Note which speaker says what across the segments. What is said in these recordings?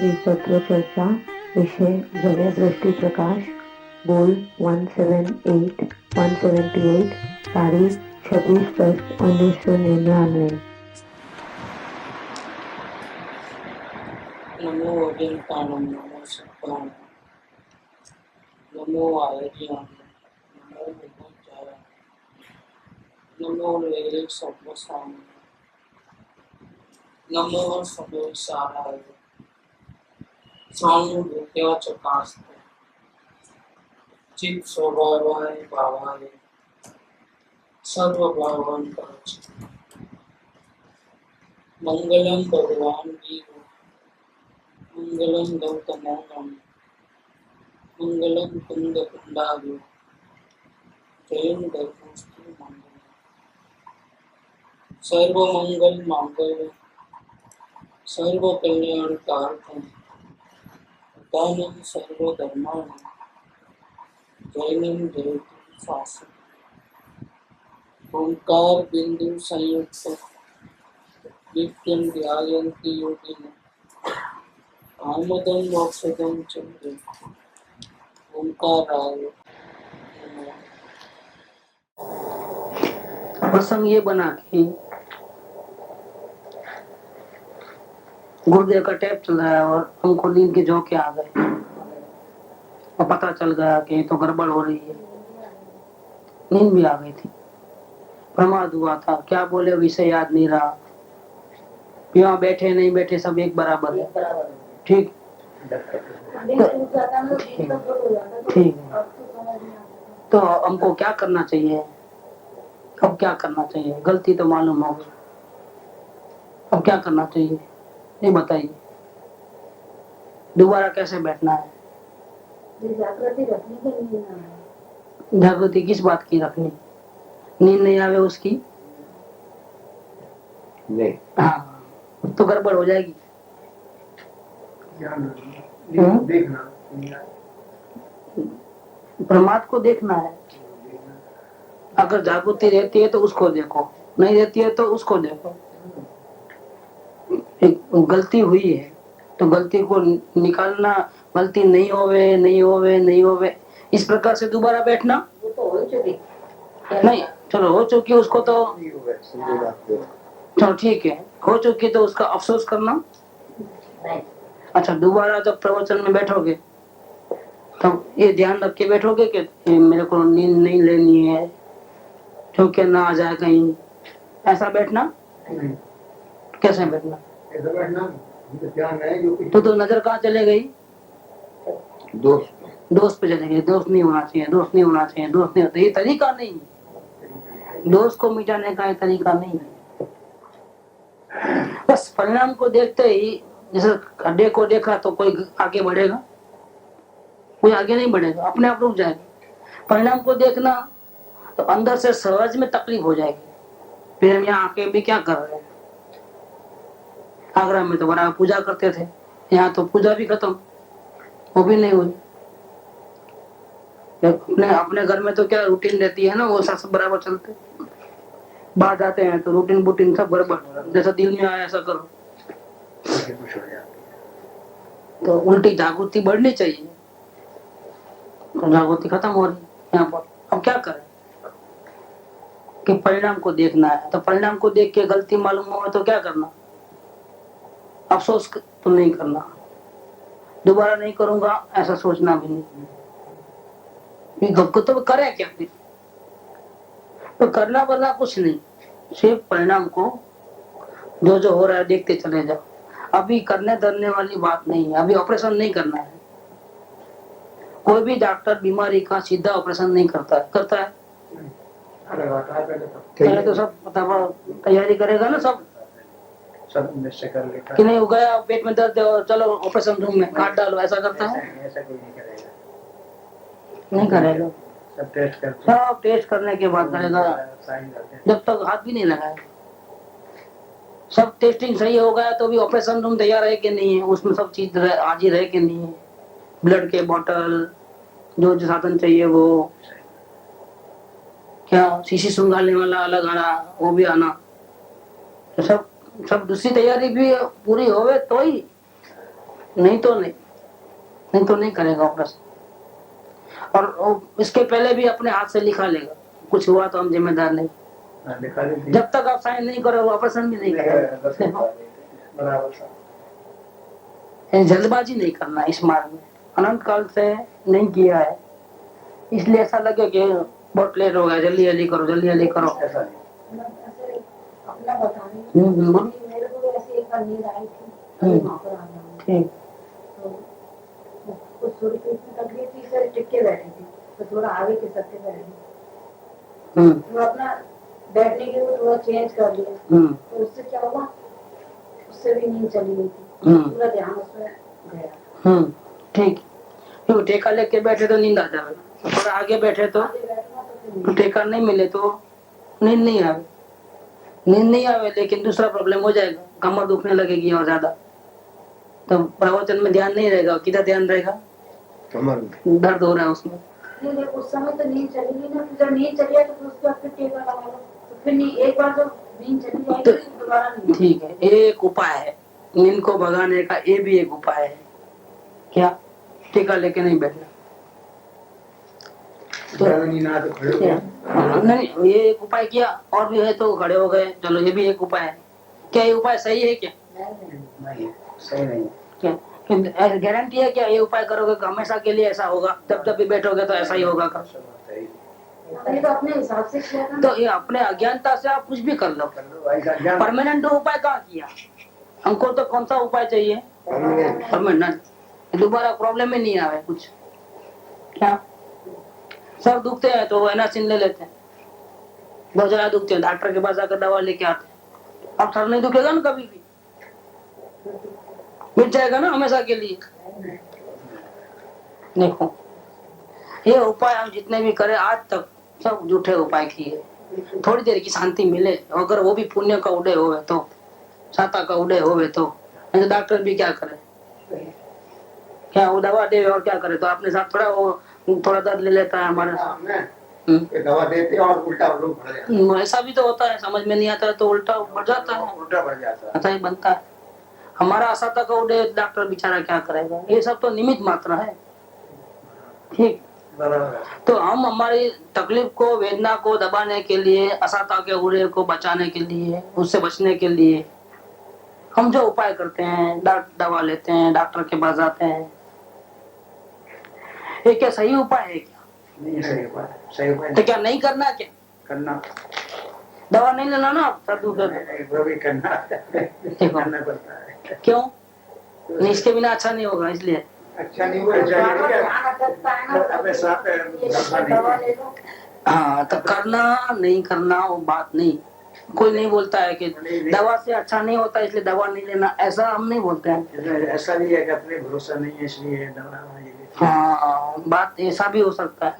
Speaker 1: श्री तत्व चर्चा, विषय भव्य दृष्टि प्रकाश, बोल 178, तारीख 26/10/1999।
Speaker 2: नमो अजंतानम नमो सत्तानम नमो आयर्याम नमो विभुचाय नमो वैरिक सर्वसाम नमो सर्वसाराय सानुभूत्या चकास्ते चित स्वभावाय भावाय सर्वभावान परच मंगलम भगवान वीर मंगलम गौतमोगम मंगलम कुंद कुंडालु जयं धर्मस्तु मंगलम सर्वमंगल मांगल्य सर्व कल्याण कारकम दानम सर्वधर्माणि जैनम जयतु शासनम ओंकार बिंदु संयुक्त नित्यं ध्यायन्ति योगिनः आमदं मोक्षदं चन्द्र ओंकाराय नमः।
Speaker 3: प्रसंग ये बना कि गुरुदेव का टेप चल रहा है और हमको नींद के झोंके आ गए और पता चल गया कि तो गड़बड़ हो रही है। नींद भी आ गई थी, प्रमाद हुआ था, क्या बोले विषय याद नहीं रहा। यहाँ बैठे नहीं बैठे सब एक बराबर है। ठीक ठीक है, तो हमको क्या करना चाहिए? अब क्या करना चाहिए? गलती तो मालूम हो गई, अब क्या करना चाहिए ये बताइए। दोबारा कैसे बैठना है?
Speaker 1: जागृति रखनी है,
Speaker 3: जागृति किस बात की रखनी? नींद नहीं आवे उसकी नहीं, हाँ तो गड़बड़ हो जाएगी। देखना, प्रमाद को देखना है। अगर जागृति रहती है तो उसको देखो, नहीं रहती है तो उसको देखो। एक गलती हुई है तो गलती को निकालना, गलती नहीं होवे नहीं होवे नहीं होवे, इस प्रकार से दोबारा बैठना। तो हो चुकी नहीं, चलो हो चुकी उसको तो चलो ठीक है, हो चुकी तो उसका अफसोस करना नहीं। अच्छा, दोबारा जब प्रवचन में बैठोगे तब ये ध्यान रख के बैठोगे कि मेरे को नींद नहीं लेनी है क्योंकि ना आ जाए कहीं, ऐसा बैठना। कैसे बैठना? ऐसा बैठना तो नजर कहाँ चले गई? दोस्त पे चले गई। दोस्त नहीं होना चाहिए, दोस्त नहीं होना चाहिए, दोस्त नहीं होता, ये तरीका नहीं। दोस्त को मिटाने का ये तरीका नहीं है। बस परिणाम को देखते ही, जैसे खड्डे को देखा तो कोई आगे बढ़ेगा? कोई आगे नहीं बढ़ेगा, अपने आप रुक जाएगा। परिणाम को देखना तो अंदर से सहज में तकलीफ हो जाएगी। फिर हम यहाँ आके भी क्या कर रहे हैं? आगरा में तो बड़ा पूजा करते थे, यहाँ तो पूजा भी खत्म, वो भी नहीं हुई। अपने घर में तो क्या रूटीन रहती है ना, वो सब बराबर चलते। बाहर जाते हैं तो रूटीन बूटीन सब गड़बड़, जैसा दिल में आया ऐसा करो। तो उल्टी जागृति बढ़नी चाहिए, तो जागृति खत्म हो रही यहाँ पर। अब क्या करें कि परिणाम को देखना है, तो परिणाम को देख के गलती मालूम हो तो क्या करना? अफसोस तो नहीं करना, दोबारा नहीं करूंगा ऐसा सोचना भी नहीं। तो करे क्या फिर? तो करना वरना कुछ नहीं, सिर्फ परिणाम को जो जो हो रहा है देखते चले जाओ। अभी करने धरने वाली बात नहीं है, अभी ऑपरेशन नहीं करना है। कोई भी डॉक्टर बीमारी का सीधा ऑपरेशन नहीं करता है, करता है? पहले तो सब तैयारी करेगा ना, सब निश्चय कर लेगा कि नहीं हो गया पेट में दर्द है, चलो ऑपरेशन रूम में काट डालो, ऐसा करता है? ऐसा कोई नहीं करेगा, नहीं करेगा। सब टेस्ट करने के बाद करेगा, जब तक हाथ भी नहीं लगाए। सब टेस्टिंग सही हो गया तो भी ऑपरेशन रूम तैयार है कि नहीं है, उसमें सब चीज हाजिर है कि नहीं है, ब्लड के बोतल, जो जो साधन चाहिए वो, क्या शीशी सुंघाने वाला अलग आना, वो भी आना, तो सब दूसरी तैयारी भी पूरी होवे तो ही नहीं तो नहीं करेगा ऑपरेशन। और इसके पहले भी अपने हाथ से लिखा लेगा, कुछ हुआ तो हम जिम्मेदार नहीं। जब तक आप साइन नहीं करोगे ऑपरेशन भी नहीं करेगा। जल्दबाजी नहीं करना इस मार्ग में, अनंत काल से नहीं किया है, इसलिए ऐसा लगे कि बहुत लेट हो गया, जल्दी जल्दी करो जल्दी जल्दी करो।
Speaker 1: अपना बताने मेरे को ऐसी एक बार नींद आई थी,
Speaker 3: ठीक
Speaker 1: तो कुछ थोड़ी पेट में तकलीफ थी, सर टिके बैठी थी, तो थोड़ा आगे के सकते बैठी, तो अपना बैठने के लिए थोड़ा चेंज कर लिया, तो उससे क्या हुआ, उससे भी नींद चली गई थी, पूरा ध्यान उसमें गया।
Speaker 3: ठीक, क्योंकि टेका लेके बैठे तो नींद आ जाएगा, और आगे बैठे तो टेका नहीं मिले तो नींद नहीं आवे, लेकिन दूसरा प्रॉब्लम हो जाएगा, कमर दुखने लगेगी और ज्यादा, तो प्रवचन में ध्यान नहीं रहेगा, किधर ध्यान रहेगा, कमर दर्द हो रहा है उसमें।
Speaker 1: नहीं, उस समय तो नींद चली गई ना, जब नींद चली है तो उसके बाद फिर टेका लगा लो, तो फिर एक बार जब नींद चली जाएगी तो दोबारा नहीं।
Speaker 3: ठीक है, एक उपाय है नींद को भगाने का, ये भी एक उपाय है, क्या टीका लेके नहीं बैठना, तो नहीं ये एक उपाय किया, और भी है तो खड़े हो गए, चलो ये भी एक उपाय है। क्या ये उपाय सही है क्या?
Speaker 2: नहीं, सही नहीं।
Speaker 3: क्या गारंटी है क्या ये उपाय करोगे तो हमेशा के लिए ऐसा होगा, जब भी बैठोगे तो ऐसा ही होगा?
Speaker 1: ये तो अपने हिसाब से किया था,
Speaker 3: तो ये अपने अज्ञानता से आप कुछ भी कर लो, परमानेंट उपाय कहाँ किया? हमको तो कौन सा उपाय चाहिए? परमानेंट, दोबारा प्रॉब्लम ही नहीं आवे कुछ। क्या सर दुखते हैं तो एनासिन ले लेते हैं, बहुत ज्यादा दुखते हैं डॉक्टर के पास जाकर दवा लेके आते हैं, अब सर नहीं दुखेगा ना, कभी भी मिट जाएगा ना हमेशा के लिए। देखो ये उपाय हम जितने भी करें आज तक सब झूठे उपाय किए, थोड़ी देर की शांति मिले, अगर वो भी पुण्य का उदय होवे तो, साता का उदय होवे तो डॉक्टर भी क्या करे, क्या वो दवा दे और क्या करे, तो अपने साथ थोड़ा वो थोड़ा दर्द ले लेता है हमारे साथ,
Speaker 2: दवा देते और उल्टा
Speaker 3: ऐसा भी तो होता है, समझ में नहीं आता है तो उल्टा बढ़ जाता है, ऐसा ही बनता है। हमारा असाता का उदय डॉक्टर बेचारा क्या करेगा, ये सब तो निमित्त मात्र है। ठीक, तो हम हमारी तकलीफ को वेदना को दबाने के लिए, असाता के उदय को बचाने के लिए, उससे बचने के लिए हम जो उपाय करते हैं, दवा लेते हैं, डॉक्टर के पास जाते हैं, ये क्या सही उपाय है क्या?
Speaker 2: नहीं सही उपाय
Speaker 3: तो क्या नहीं करना, क्या
Speaker 2: करना,
Speaker 3: दवा नहीं लेना ना, सर दुख
Speaker 2: करना पड़ता है।
Speaker 3: क्यों? नहीं, इसके बिना अच्छा नहीं होगा, इसलिए
Speaker 2: अच्छा नहीं हुआ,
Speaker 3: हाँ, तो करना नहीं करना वो बात नहीं, कोई नहीं बोलता है कि दवा से अच्छा नहीं होता इसलिए दवा नहीं लेना, ऐसा हम नहीं बोलते हैं।
Speaker 2: ऐसा भी है कि अपने भरोसा नहीं है इसलिए दवा।
Speaker 3: हाँ, बात ऐसा भी हो सकता है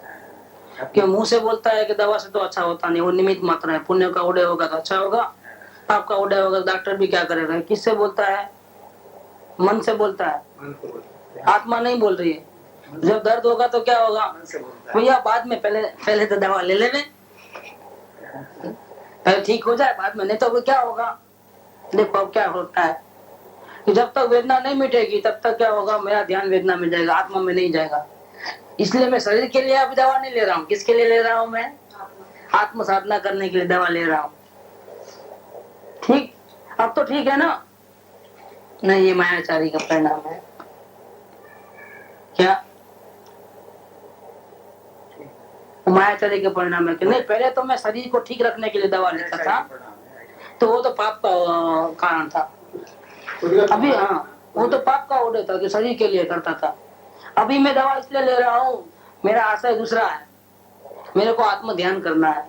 Speaker 3: कि मुंह से बोलता है कि दवा से तो अच्छा होता नहीं, वो निमित्त मात्र है, पुण्य का उदय होगा तो अच्छा होगा, आपका उदय होगा, डॉक्टर भी क्या करेगा, किससे बोलता है? मन से बोलता है, आत्मा नहीं बोल रही है। जब दर्द होगा तो क्या होगा भैया, बाद में पहले तो दवा ले लेवे, पहले ठीक हो जाए बाद में, नहीं तो क्या होगा। देखो अब क्या होता है कि जब तक वेदना नहीं मिटेगी तब तक क्या होगा, मेरा ध्यान वेदना में जाएगा, आत्मा में नहीं जाएगा। इसलिए मैं शरीर के लिए अभी दवा नहीं ले रहा हूँ, किसके लिए ले रहा हूँ मैं? आत्म साधना करने के लिए दवा ले रहा हूँ। ठीक, अब तो ठीक है ना? नहीं, ये मायाचारी का परिणाम है। क्या मायाचारी के परिणाम है कि नहीं? पहले तो मैं शरीर को ठीक रखने के लिए दवा लेता था, तो वो तो पाप का कारण था। अभी हाँ, वो तो पाप का उदय था कि शरीर के लिए करता था। अभी मैं दवा इसलिए ले रहा हूँ, मेरा आशय दूसरा है, मेरे को आत्म ध्यान करना है।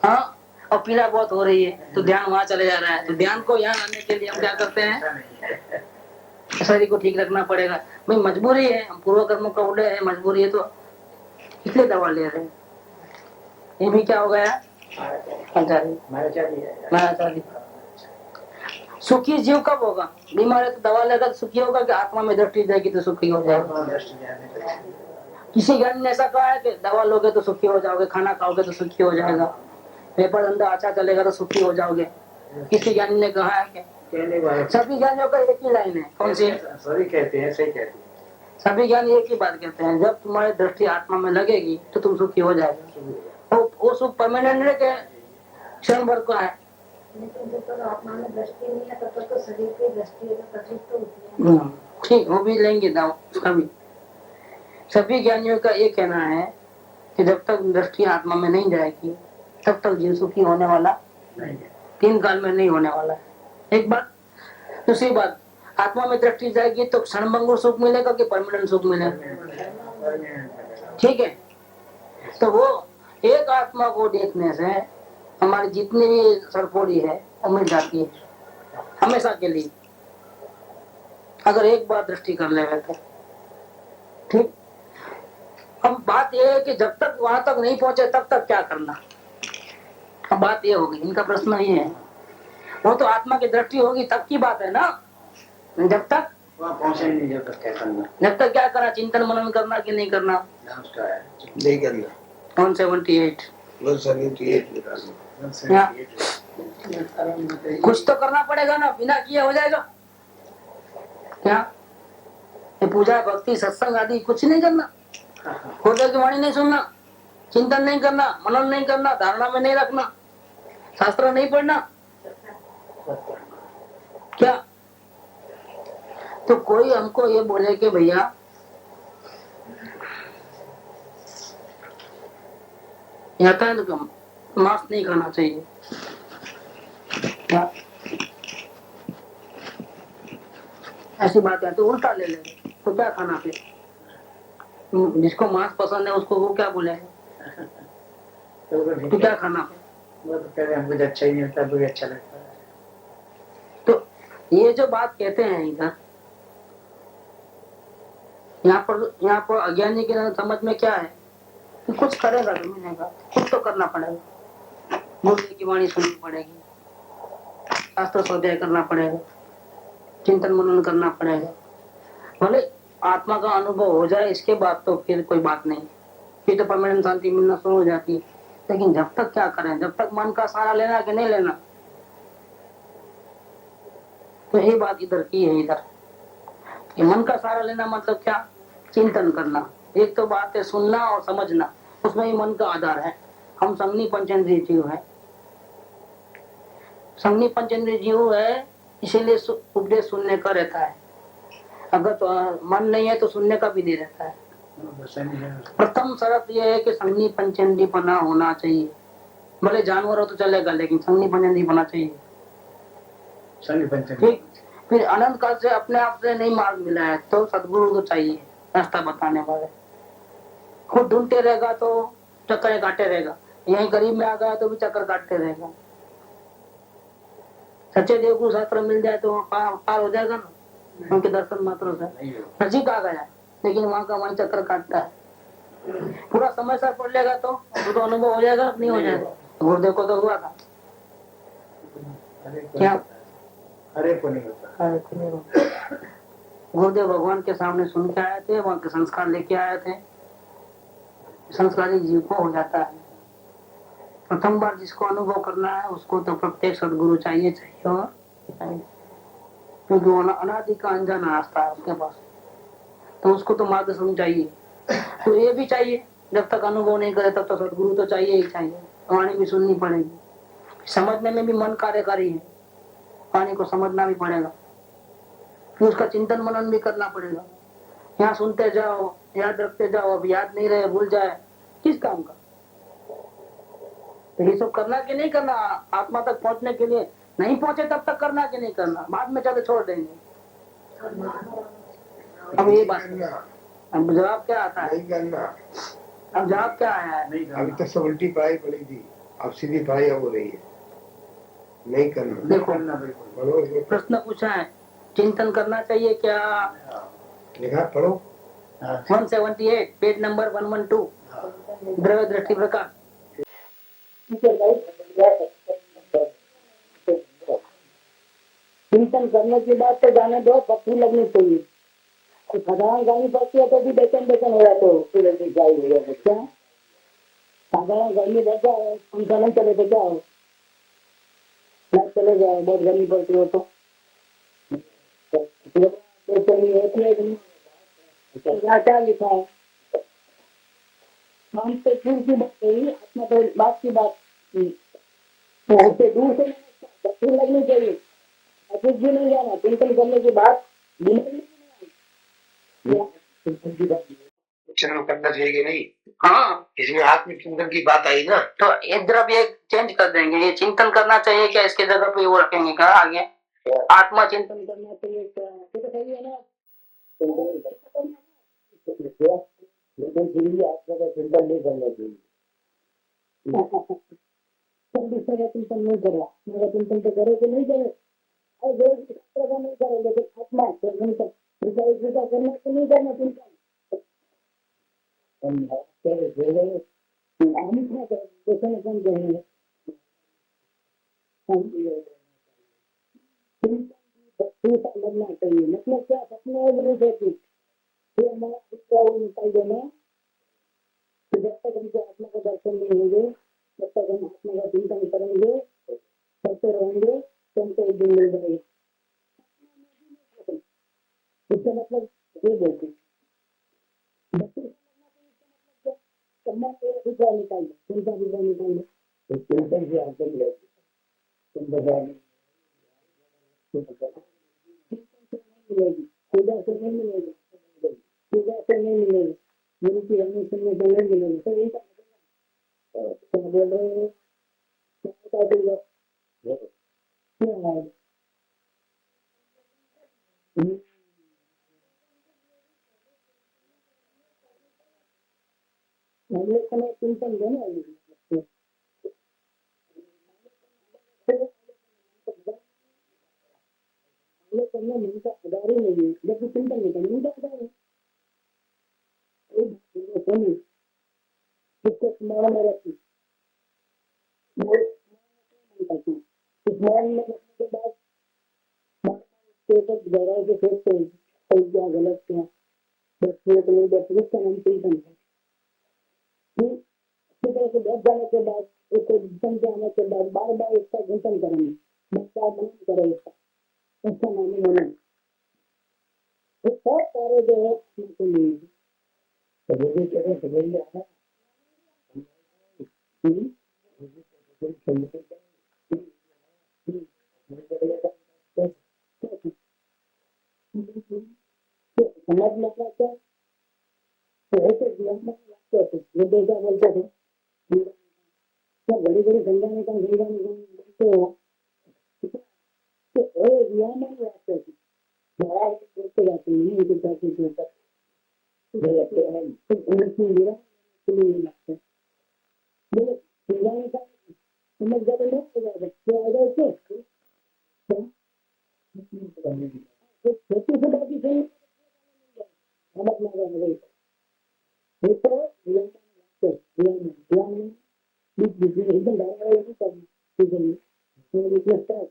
Speaker 3: हाँ, और पीड़ा बहुत हो रही है तो ध्यान वहां चले जा रहा है, तो ध्यान को यहाँ लाने के लिए हम क्या करते हैं, शरीर को ठीक रखना पड़ेगा। भाई मजबूरी है, हम पूर्व कर्मों का उदय है, मजबूरी है, तो इसलिए दवा ले रहे हैं। ये भी क्या हो गया, मायाचारी। सुखी जीव कब होगा? बीमार है तो दवा लेगा तो सुखी होगा, कि आत्मा में दृष्टि जाएगी तो सुखी हो जाएगा? किसी ज्ञानी ने ऐसा कहा है कि दवा लोगे तो सुखी हो जाओगे, खाना खाओगे तो सुखी हो जाएगा, पेपर धंधा अच्छा चलेगा तो सुखी हो जाओगे? किसी ज्ञानी ने कहा है कि
Speaker 2: कहने वाले
Speaker 3: सभी ज्ञानियों का एक ही लाइन है, कौन सी है?
Speaker 2: सभी कहते हैं, सही कहते हैं।
Speaker 3: सभी ज्ञानी एक ही बात कहते हैं, जब तुम्हारी दृष्टि आत्मा में लगेगी तो तुम सुखी हो जाएगा। वो सुख परमानेंट है कि क्षण भर का है?
Speaker 1: लेकिन जब तक आत्मा में दृष्टि नहीं है तब तक तो शरीर की दृष्टि तकलीफ तो होती है।
Speaker 3: ठीक, वो भी लेंगे दाव उसका भी। सभी ज्ञानियों का ये कहना है कि जब तक दृष्टि आत्मा में नहीं जाएगी तब तक जीव सुखी होने वाला
Speaker 2: नहीं है।
Speaker 3: 3 काल में नहीं होने वाला है। एक बात। दूसरी बात, आत्मा में दृष्टि जाएगी तो क्षणभंगुर सुख मिलेगा कि परमानेंट सुख मिलेगा? ठीक है। तो वो एक आत्मा को देखने से हमारी जितनी भी सरपोड़ी है वो मिल जाती है हमेशा के लिए, अगर एक बार दृष्टि कर ले तो। ठीक। अब बात यह है कि जब तक वहां तक नहीं पहुंचे तब तक क्या करना। अब बात ये होगी, इनका प्रश्न ये है, वो तो आत्मा की दृष्टि होगी तब की बात है ना, जब तक
Speaker 2: वहाँ पहुँचे नहीं, जब तक क्या करना,
Speaker 3: जब तक क्या करना, चिंतन मनन करना कि नहीं करना?
Speaker 4: नहीं करना।
Speaker 3: 178 कुछ तो करना पड़ेगा ना, बिना किए हो जाएगा क्या? ये पूजा भक्ति सत्संग आदि कुछ नहीं करना, हृदय की वाणी नहीं सुनना, चिंतन नहीं करना, मनन नहीं करना, धारणा में नहीं रखना, शास्त्र नहीं पढ़ना, क्या? तो कोई हमको ये बोले कि भैया मांस नहीं खाना चाहिए, क्या ऐसी बात है? तो उल्टा ले लेंगे तो क्या खाना फिर? जिसको मांस पसंद है उसको वो क्या बोलेगा? तो क्या खाना फिर?
Speaker 2: वो तो कह रहे हैं मुझे अच्छा ही नहीं लगता, मुझे अच्छा लगता है।
Speaker 3: तो ये जो बात कहते हैं इधर, यहाँ पर अज्ञानी की समझ में क्या है कि कुछ करेगा तो मिलेगा, कुछ तो करना पड़ेगा, मुर्दे की वाणी सुननी पड़ेगी, शास्त्र स्वाध्याय करना पड़ेगा, चिंतन मनन करना पड़ेगा, भले आत्मा का अनुभव हो जाए इसके बाद तो फिर कोई बात नहीं, फिर तो परमानेंट शांति मिलना शुरू हो जाती है। लेकिन जब तक क्या करें, जब तक मन का सहारा लेना कि नहीं लेना, तो ये बात इधर की है। इधर कि मन का सहारा लेना मतलब क्या? चिंतन करना। एक तो बात है सुनना और समझना, उसमें ही मन का आधार है। हम संज्ञी पंचेंद्रिय जीव है, संज्ञी पंचेंद्रिय जीव है, इसीलिए उपदेश सुनने का रहता है। अगर तो मन नहीं है तो सुनने का भी नहीं रहता है। प्रथम शर्त यह है कि संज्ञी पंचेंद्रिय पना होना चाहिए, भले जानवर हो तो चलेगा लेकिन संज्ञी पंचेंद्रिय पना चाहिए। ठीक। फिर अनंत काल से अपने आप से नहीं मार्ग मिला है तो सदगुरु तो चाहिए, रास्ता बताने वाले। खुद ढूंढते रहेगा तो चक्कर काटते रहेगा, यहीं गरीब में आ गया तो भी चक्कर काटते रहेगा। सच्चे देव को शास्त्र मिल जाए तो पार हो जाएगा ना, उनके दर्शन मात्र से नजीक आ गया, लेकिन वहां का वहीं चक्कर काटता है। पूरा समय सर पड़ लेगा तो अनुभव हो जाएगा, नहीं हो जाएगा। गुरुदेव को तो हुआ था, क्या
Speaker 2: हरे को नहीं होता।
Speaker 3: गुरुदेव भगवान के सामने सुन के आए थे, वहां के संस्कार लेके आए थे, संस्कारी जीव को हो जाता है। प्रथम बार जिसको अनुभव करना है उसको तो प्रत्येक सदगुरु चाहिए और क्योंकि वो अनादि का अनजाना रास्ता है उसके पास, तो उसको तो मार्गदर्शन चाहिए। तो ये भी चाहिए, जब तक अनुभव नहीं करे तब तक सदगुरु तो चाहिए ही चाहिए। वाणी भी सुननी पड़ेगी, समझने में भी मन कार्यकारी है, वाणी को समझना भी पड़ेगा, फिर उसका चिंतन मनन भी करना पड़ेगा। यहाँ सुनते जाओ, याद रखते जाओ, अब याद नहीं रहे, भूल जाए, किस काम का? तो ये सब करना कि नहीं करना? आत्मा तक पहुंचने के लिए नहीं पहुंचे तब तक करना कि नहीं करना? बाद में चलो छोड़ देंगे। अब ये बात, अब जवाब क्या आता है?
Speaker 4: नहीं करना।
Speaker 3: अब जवाब क्या आया है?
Speaker 4: अभी तक सब उल्टी पढ़ाई पड़ी थी, अब सीधी पढ़ाई हो रही है। नहीं करना।
Speaker 3: देखो प्रश्न पूछा है, चिंतन करना चाहिए क्या?
Speaker 4: लिखा पढ़ो
Speaker 3: 178 पेज नंबर 112 द्रव्य दृष्टि प्रकाश। चिंतन करने के बाद तो जाने दो, पत्नी लगनी चाहिए। साधारण गानी पड़ती है तो भी बेचैन हो जाते हो, क्या साधारण घर में बैठा है, उनका नहीं चले तो क्या हो, चले जाए, बहुत गर्मी पड़ती हो तो तो चलिए होती है कि नहीं? क्या लिखा है? हम पे फिर की बात कही, अपना तो बात की बात की। तो उससे दूर से दक्षिण लगनी चाहिए, अचूक भी नहीं जाना, चिंतन करने की बात बिल्कुल नहीं आनी।
Speaker 4: चिंतन करना चाहिए कि नहीं?
Speaker 3: हाँ,
Speaker 4: इसमें आत्मचिंतन की बात आई ना।
Speaker 3: तो एक द्रव्य चेंज कर देंगे, ये चिंतन करना चाहिए क्या, इसके जगह पे वो रखेंगे क्या आगे? आत्मा चिंतन करना चाहिए क्या? ये तो सही है ना? लेकिन फिर भी आत्मा का चिंतन नहीं करना चाहिए। सब दूसरे का चिंतन नहीं करा, मेरा चिंतन तो करे कि नहीं करे, और जो दूसरे का नहीं करे, लेकिन आत्मा तो नहीं कर, दूसरा करना तो नहीं करना चिंतन। हम क्या करें, कैसे कौन करेंगे? चिंतन लगना चाहिए, मतलब क्या, सपने नहीं देती, फिर हमारा दूसरा वो निकाल देना। तो जब तक हमको आत्मा का दर्शन नहीं होंगे, तब तक हम आत्मा का चिंतन करेंगे, करते रहेंगे, तो हमको एक दिन मिल जाएगी। इसका मतलब ये देखो, करना तो दूसरा निकाल दो, चिंता दूसरा निकाल दो, तो चिंतन से आगे मिलेगी। तुम बताओ, मिलेगी, पूजा से नहीं मिलेगी, पूजा से नहीं मिलेगी, गुरु की हमें सुनने से नहीं मिलेगी, तो यही क्या बोल रहे हैं? क्या बोल रहे हैं? क्या है? हम लोग समय चिंतन देना है, हम लोग करना नहीं का आधार ही नहीं है, जबकि चिंतन नहीं करना नहीं आधार है। सुनिए, जिसको स्मरण में रखी, स्मरण में रखने के बाद गहराई से सोचते हैं, सही क्या गलत क्या, दस मिनट नहीं, 10 मिनट का हम चिंतन है। अच्छी तरह से बैठ जाने के बाद, एक चिंतन के आने के बाद बार बार इसका चिंतन करेंगे, बार मनन करें इसका नाम है मनन। ये सब सारे जो है के लिए समझ के समझ में आना। समझ में क्या क्या, तो ऐसे जीवन में लगते थे, ये देखा बोलते थे, बड़ी बड़ी गंगा में बोलते हो, तो जीवन में लगते थे, महाराज देखते जाते हैं, उनके जाते थे, लगते हैं, तो उनकी जीवन के लिए लगते हैं, जीवन का समझ जाते नहीं हो जाएगा, क्या आ जाए छोटी से बाकी सही समझ में आ जाएगा। ये तो जीवन का जीवन में एकदम धारा नहीं करनी, ठीक है, तो लगता है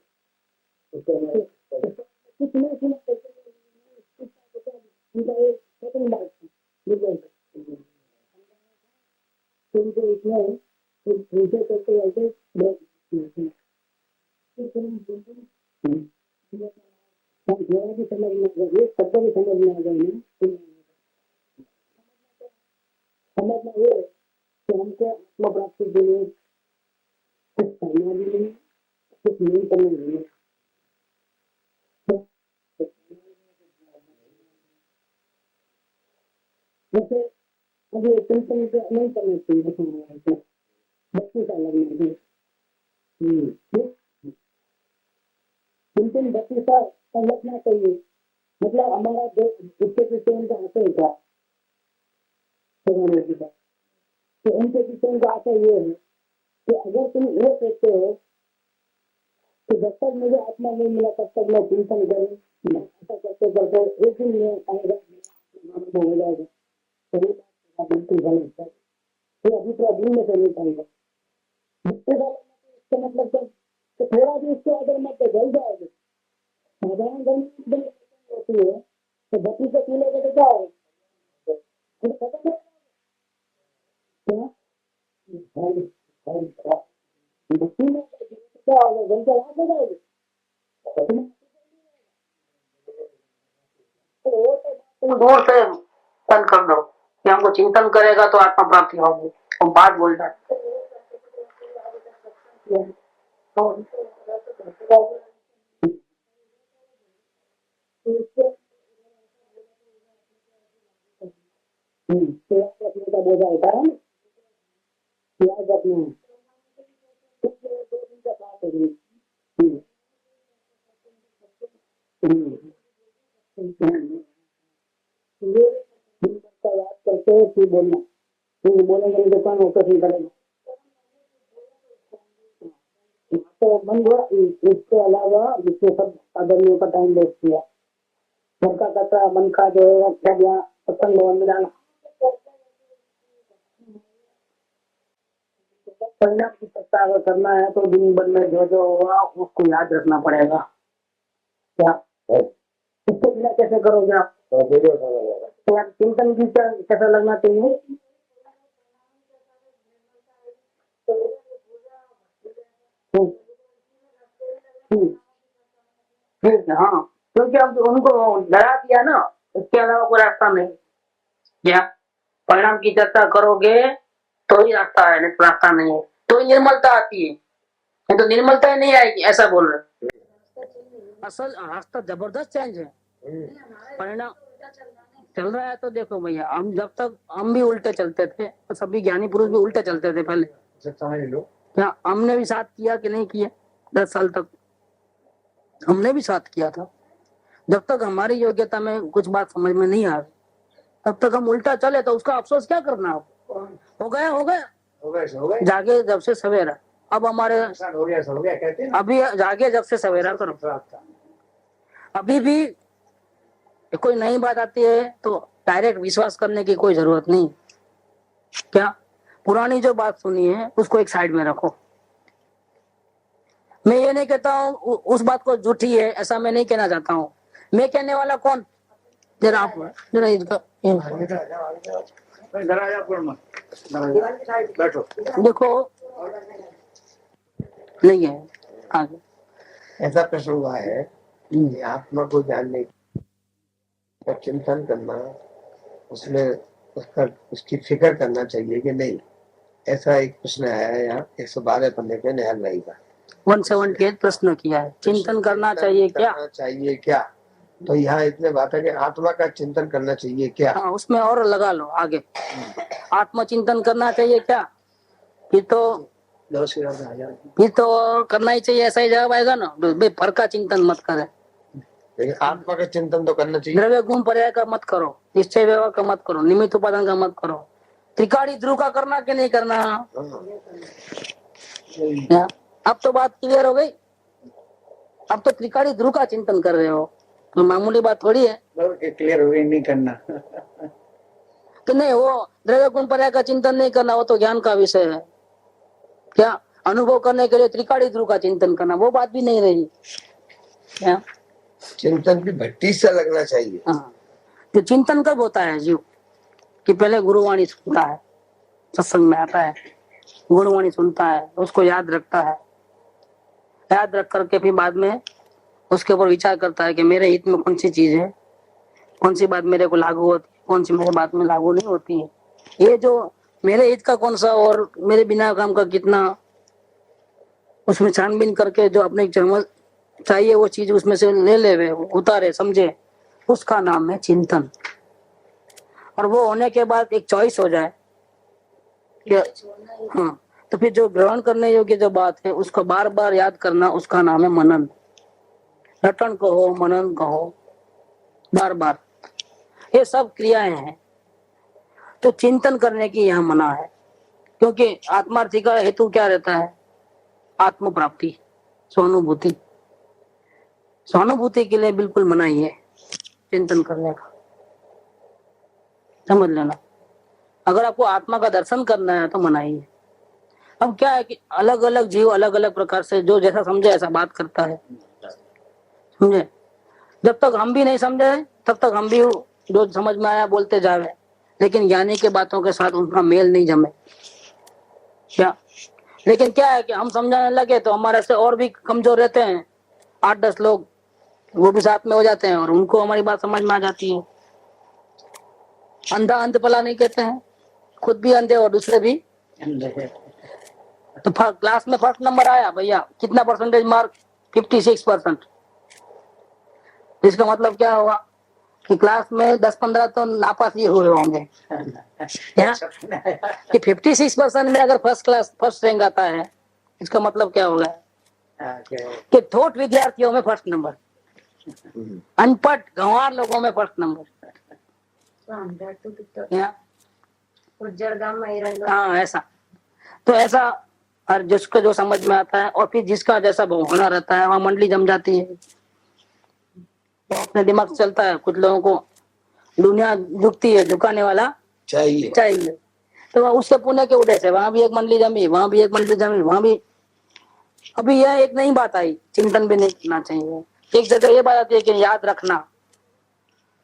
Speaker 3: कुछ नहीं सुना उनका एक सेकंड बात उनको इसमें पूजा करते रहते थोड़ा भी समझ में आ जाए, शब्द भी समझ में आ जाए ना, समझना ये कि हमको आत्मा प्राप्ति के लिए कुछ करना भी नहीं, कुछ नहीं करना भी नहीं। जैसे अभी चिंतन नहीं करना चाहिए, बच्चे का लगना है, चिंतन बच्चे का लगना चाहिए, मतलब हमारा जो उसके पीछे उनका आशय था, तो उनके पीछे उनका आशय ये है कि अगर तुम ये कहते हो कि जब तक मुझे आत्मा नहीं मिला तब तक मैं चिंतन करूँ, ऐसा करते करते एक दिन में आएगा हो जाएगा, तो ये बात बिल्कुल गलत है, ये अभी तो अभी में से नहीं पाएगा, इसका मतलब तो थोड़ा भी इसके अगर मत जल जाएगा, साधारण गर्मी होती है, तो बत्ती से पी लेगा तो क्या होगा, खत्म क्या बत्ती में क्या होगा, जल के राख हो जाएगी, दूर से बंद कर दो कि हमको चिंतन करेगा तो आत्मा प्राप्ति होगी। वो बात बोल रहा बोलेंगे दुकान होकर नहीं करेगा तो बंद हुआ। इसके अलावा जिसने सब आदमियों का टाइम वेस्ट किया, घर का कचरा मन का जो है पतंग बंद डाला, परिणाम की सत्ता अगर करना है तो दिन भर में जो जो हुआ उसको याद रखना पड़ेगा। क्या इसके बिना कैसे करोगे आप? तो यार चिंतन की कैसा लगना चाहिए? हाँ, क्योंकि अब उनको डरा दिया ना, इसके अलावा कोई रास्ता नहीं। क्या परिणाम की चर्चा करोगे तो ही रास्ता है, नहीं रास्ता नहीं है तो ही निर्मलता आती है, नहीं तो निर्मलता ही नहीं आएगी, ऐसा बोल रहे। असल रास्ता जबरदस्त चेंज है। परिणाम चल रहा है तो देखो भैया, हम जब तक हम भी उल्टे चलते थे, तो सभी ज्ञानी पुरुष भी उल्टे चलते थे पहले। क्या हमने भी साथ किया कि नहीं किया? 10 साल तक हमने भी साथ किया था। जब तक हमारी योग्यता में कुछ बात समझ में नहीं आ रही तब तक हम उल्टा चले, तो उसका अफसोस क्या करना? हो गया हो गया, जागे जब से सवेरा। अब हमारे
Speaker 4: हो गया कहते हैं।
Speaker 3: अभी जागे जब से सवेरा करो। अभी भी कोई नई बात आती है तो डायरेक्ट विश्वास करने की कोई जरूरत नहीं। क्या पुरानी जो बात सुनी है उसको एक साइड में रखो। मैं ये नहीं कहता हूँ उस बात को झूठी है, ऐसा मैं नहीं कहना चाहता हूँ। मैं कहने वाला कौन? जरा आप जरा इसका
Speaker 2: बैठो।
Speaker 3: देखो नहीं है आगे।
Speaker 4: ऐसा प्रश्न हुआ है कि आत्मा को जानने का चिंतन करना, उसमें उसकी फिक्र करना चाहिए कि नहीं, ऐसा एक प्रश्न आया है यहाँ 112 पन्ने पे निहाल भाई का।
Speaker 3: 178 प्रश्न किया है, चिंतन करना चाहिए क्या?
Speaker 4: चाहिए क्या? तो यहाँ इतने बात है कि आत्मा का चिंतन करना चाहिए क्या?
Speaker 3: हाँ, उसमें और लगा लो आगे, आत्मचिंतन करना चाहिए क्या? फिर तो करना ही चाहिए, ऐसा ही जवाब आएगा ना। भाई फर का चिंतन मत करे,
Speaker 4: लेकिन आत्मा का चिंतन तो करना चाहिए।
Speaker 3: द्रव्य गुण पर्याय का मत करो, निश्चय व्यवहार का मत करो, निमित्त उपादान का मत करो, त्रिकाली ध्रुव का करना कि नहीं करना? अब तो बात क्लियर हो गई। अब तो त्रिकाली ध्रुव का चिंतन कर रहे हो, तो मामूली बात थोड़ी है।
Speaker 2: क्लियर हो गई, नहीं करना
Speaker 3: कि नहीं, वो द्रव्य गुण पर्याय का चिंतन नहीं करना, वो तो ज्ञान का विषय है। क्या अनुभव करने के लिए त्रिकाली ध्रुव का चिंतन करना, वो बात भी नहीं रही। क्या
Speaker 4: चिंतन की भट्टी से लगना चाहिए।
Speaker 3: हाँ, तो चिंतन कब होता है जीव? कि पहले गुरुवाणी सुनता है, सत्संग में आता है, गुरुवाणी सुनता है, उसको याद रखता है, याद रख करके फिर बाद में उसके ऊपर विचार करता है कि मेरे हित में कौन सी चीज है, कौन सी बात मेरे को लागू होती है, कौन सी मेरे बात में लागू नहीं होती है। ये जो मेरे हित का कौन सा और मेरे बिना काम का कितना, उसमें छानबीन करके जो अपने चाहिए वो चीज उसमें से ले उतारे, समझे, उसका नाम है चिंतन। और वो होने के बाद एक चॉइस हो जाए कि हाँ, तो फिर जो ग्रहण करने योग्य जो बात है उसको बार बार याद करना, उसका नाम है मनन। रटन कहो, मनन कहो, बार बार, ये सब क्रियाएं हैं। तो चिंतन करने की यहाँ मना है, क्योंकि आत्मार्थी का हेतु क्या रहता है? आत्म प्राप्ति, स्वानुभूति। स्वानुभूति के लिए बिल्कुल मना ही है चिंतन करने का, समझ लेना। अगर आपको आत्मा का दर्शन करना है तो मना ही है। अब क्या है कि अलग अलग जीव अलग अलग प्रकार से जो जैसा समझे ऐसा बात करता है, समझे। जब तक हम भी नहीं समझे तब तक हम भी जो समझ में आया बोलते जावे, लेकिन ज्ञानी के बातों के साथ उनका मेल नहीं जमे। क्या लेकिन क्या है कि हम समझाने लगे तो हमारे से और भी कमजोर रहते हैं 8-10 लोग, वो भी साथ में हो जाते हैं और उनको हमारी बात समझ में आ जाती है। अंधा अंध भला नहीं कहते हैं, खुद भी अंधे और दूसरे भी। तो क्लास में फर्स्ट नंबर आया भैया, कितना परसेंटेज मार्क? 56%। इसका मतलब क्या हुआ कि क्लास में 10-15 तो नापास ही हुए होंगे। कि 56% में अगर फर्स्ट रैंक आता है, इसका मतलब क्या होगा कि ठोठ विद्यार्थियों में फर्स्ट नंबर, अनपढ़ गंवार लोगों में फर्स्ट नंबर। हाँ ऐसा। तो ऐसा हर जिसको जो समझ में आता है, और फिर जिसका जैसा होना रहता है वहाँ मंडली जम जाती है, तो अपने दिमाग से चलता है। कुछ लोगों को दुनिया झुकती है, झुकाने वाला चाहिए। तो उससे पुणे के उदय से वहां भी एक मंडली जमी, वहां भी एक मंडली जमी, वहां भी। अभी यह एक नई बात आई, चिंतन भी नहीं करना चाहिए। एक जगह ये बात आती है कि याद रखना,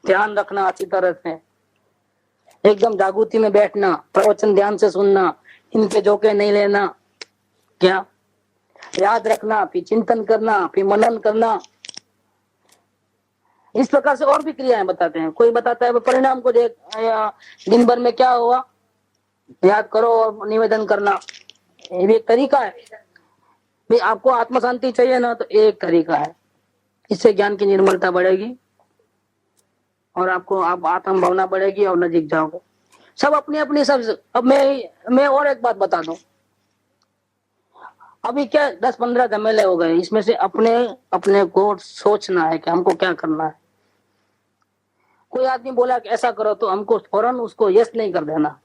Speaker 3: ध्यान रखना अच्छी तरह से, एकदम जागृति में बैठना, प्रवचन ध्यान से सुनना, इनके जोके नहीं लेना, क्या याद रखना, फिर चिंतन करना, फिर मनन करना। इस प्रकार से और भी क्रियाएं बताते हैं। कोई बताता है परिणाम को देख, दिन भर में क्या हुआ याद करो और निवेदन करना, ये भी एक तरीका है। भाई आपको आत्म शांति चाहिए ना, तो एक तरीका है, इससे ज्ञान की निर्मलता बढ़ेगी और आपको आप आत्म भावना बढ़ेगी और नजीक जाओगे। सब अपनी अपनी सब। अब मैं और एक बात बता दूं, अभी क्या 10-15 झमेले हो गए, इसमें से अपने अपने को सोचना है कि हमको क्या करना है। कोई आदमी बोला कि ऐसा करो, तो हमको फौरन उसको यस नहीं कर देना,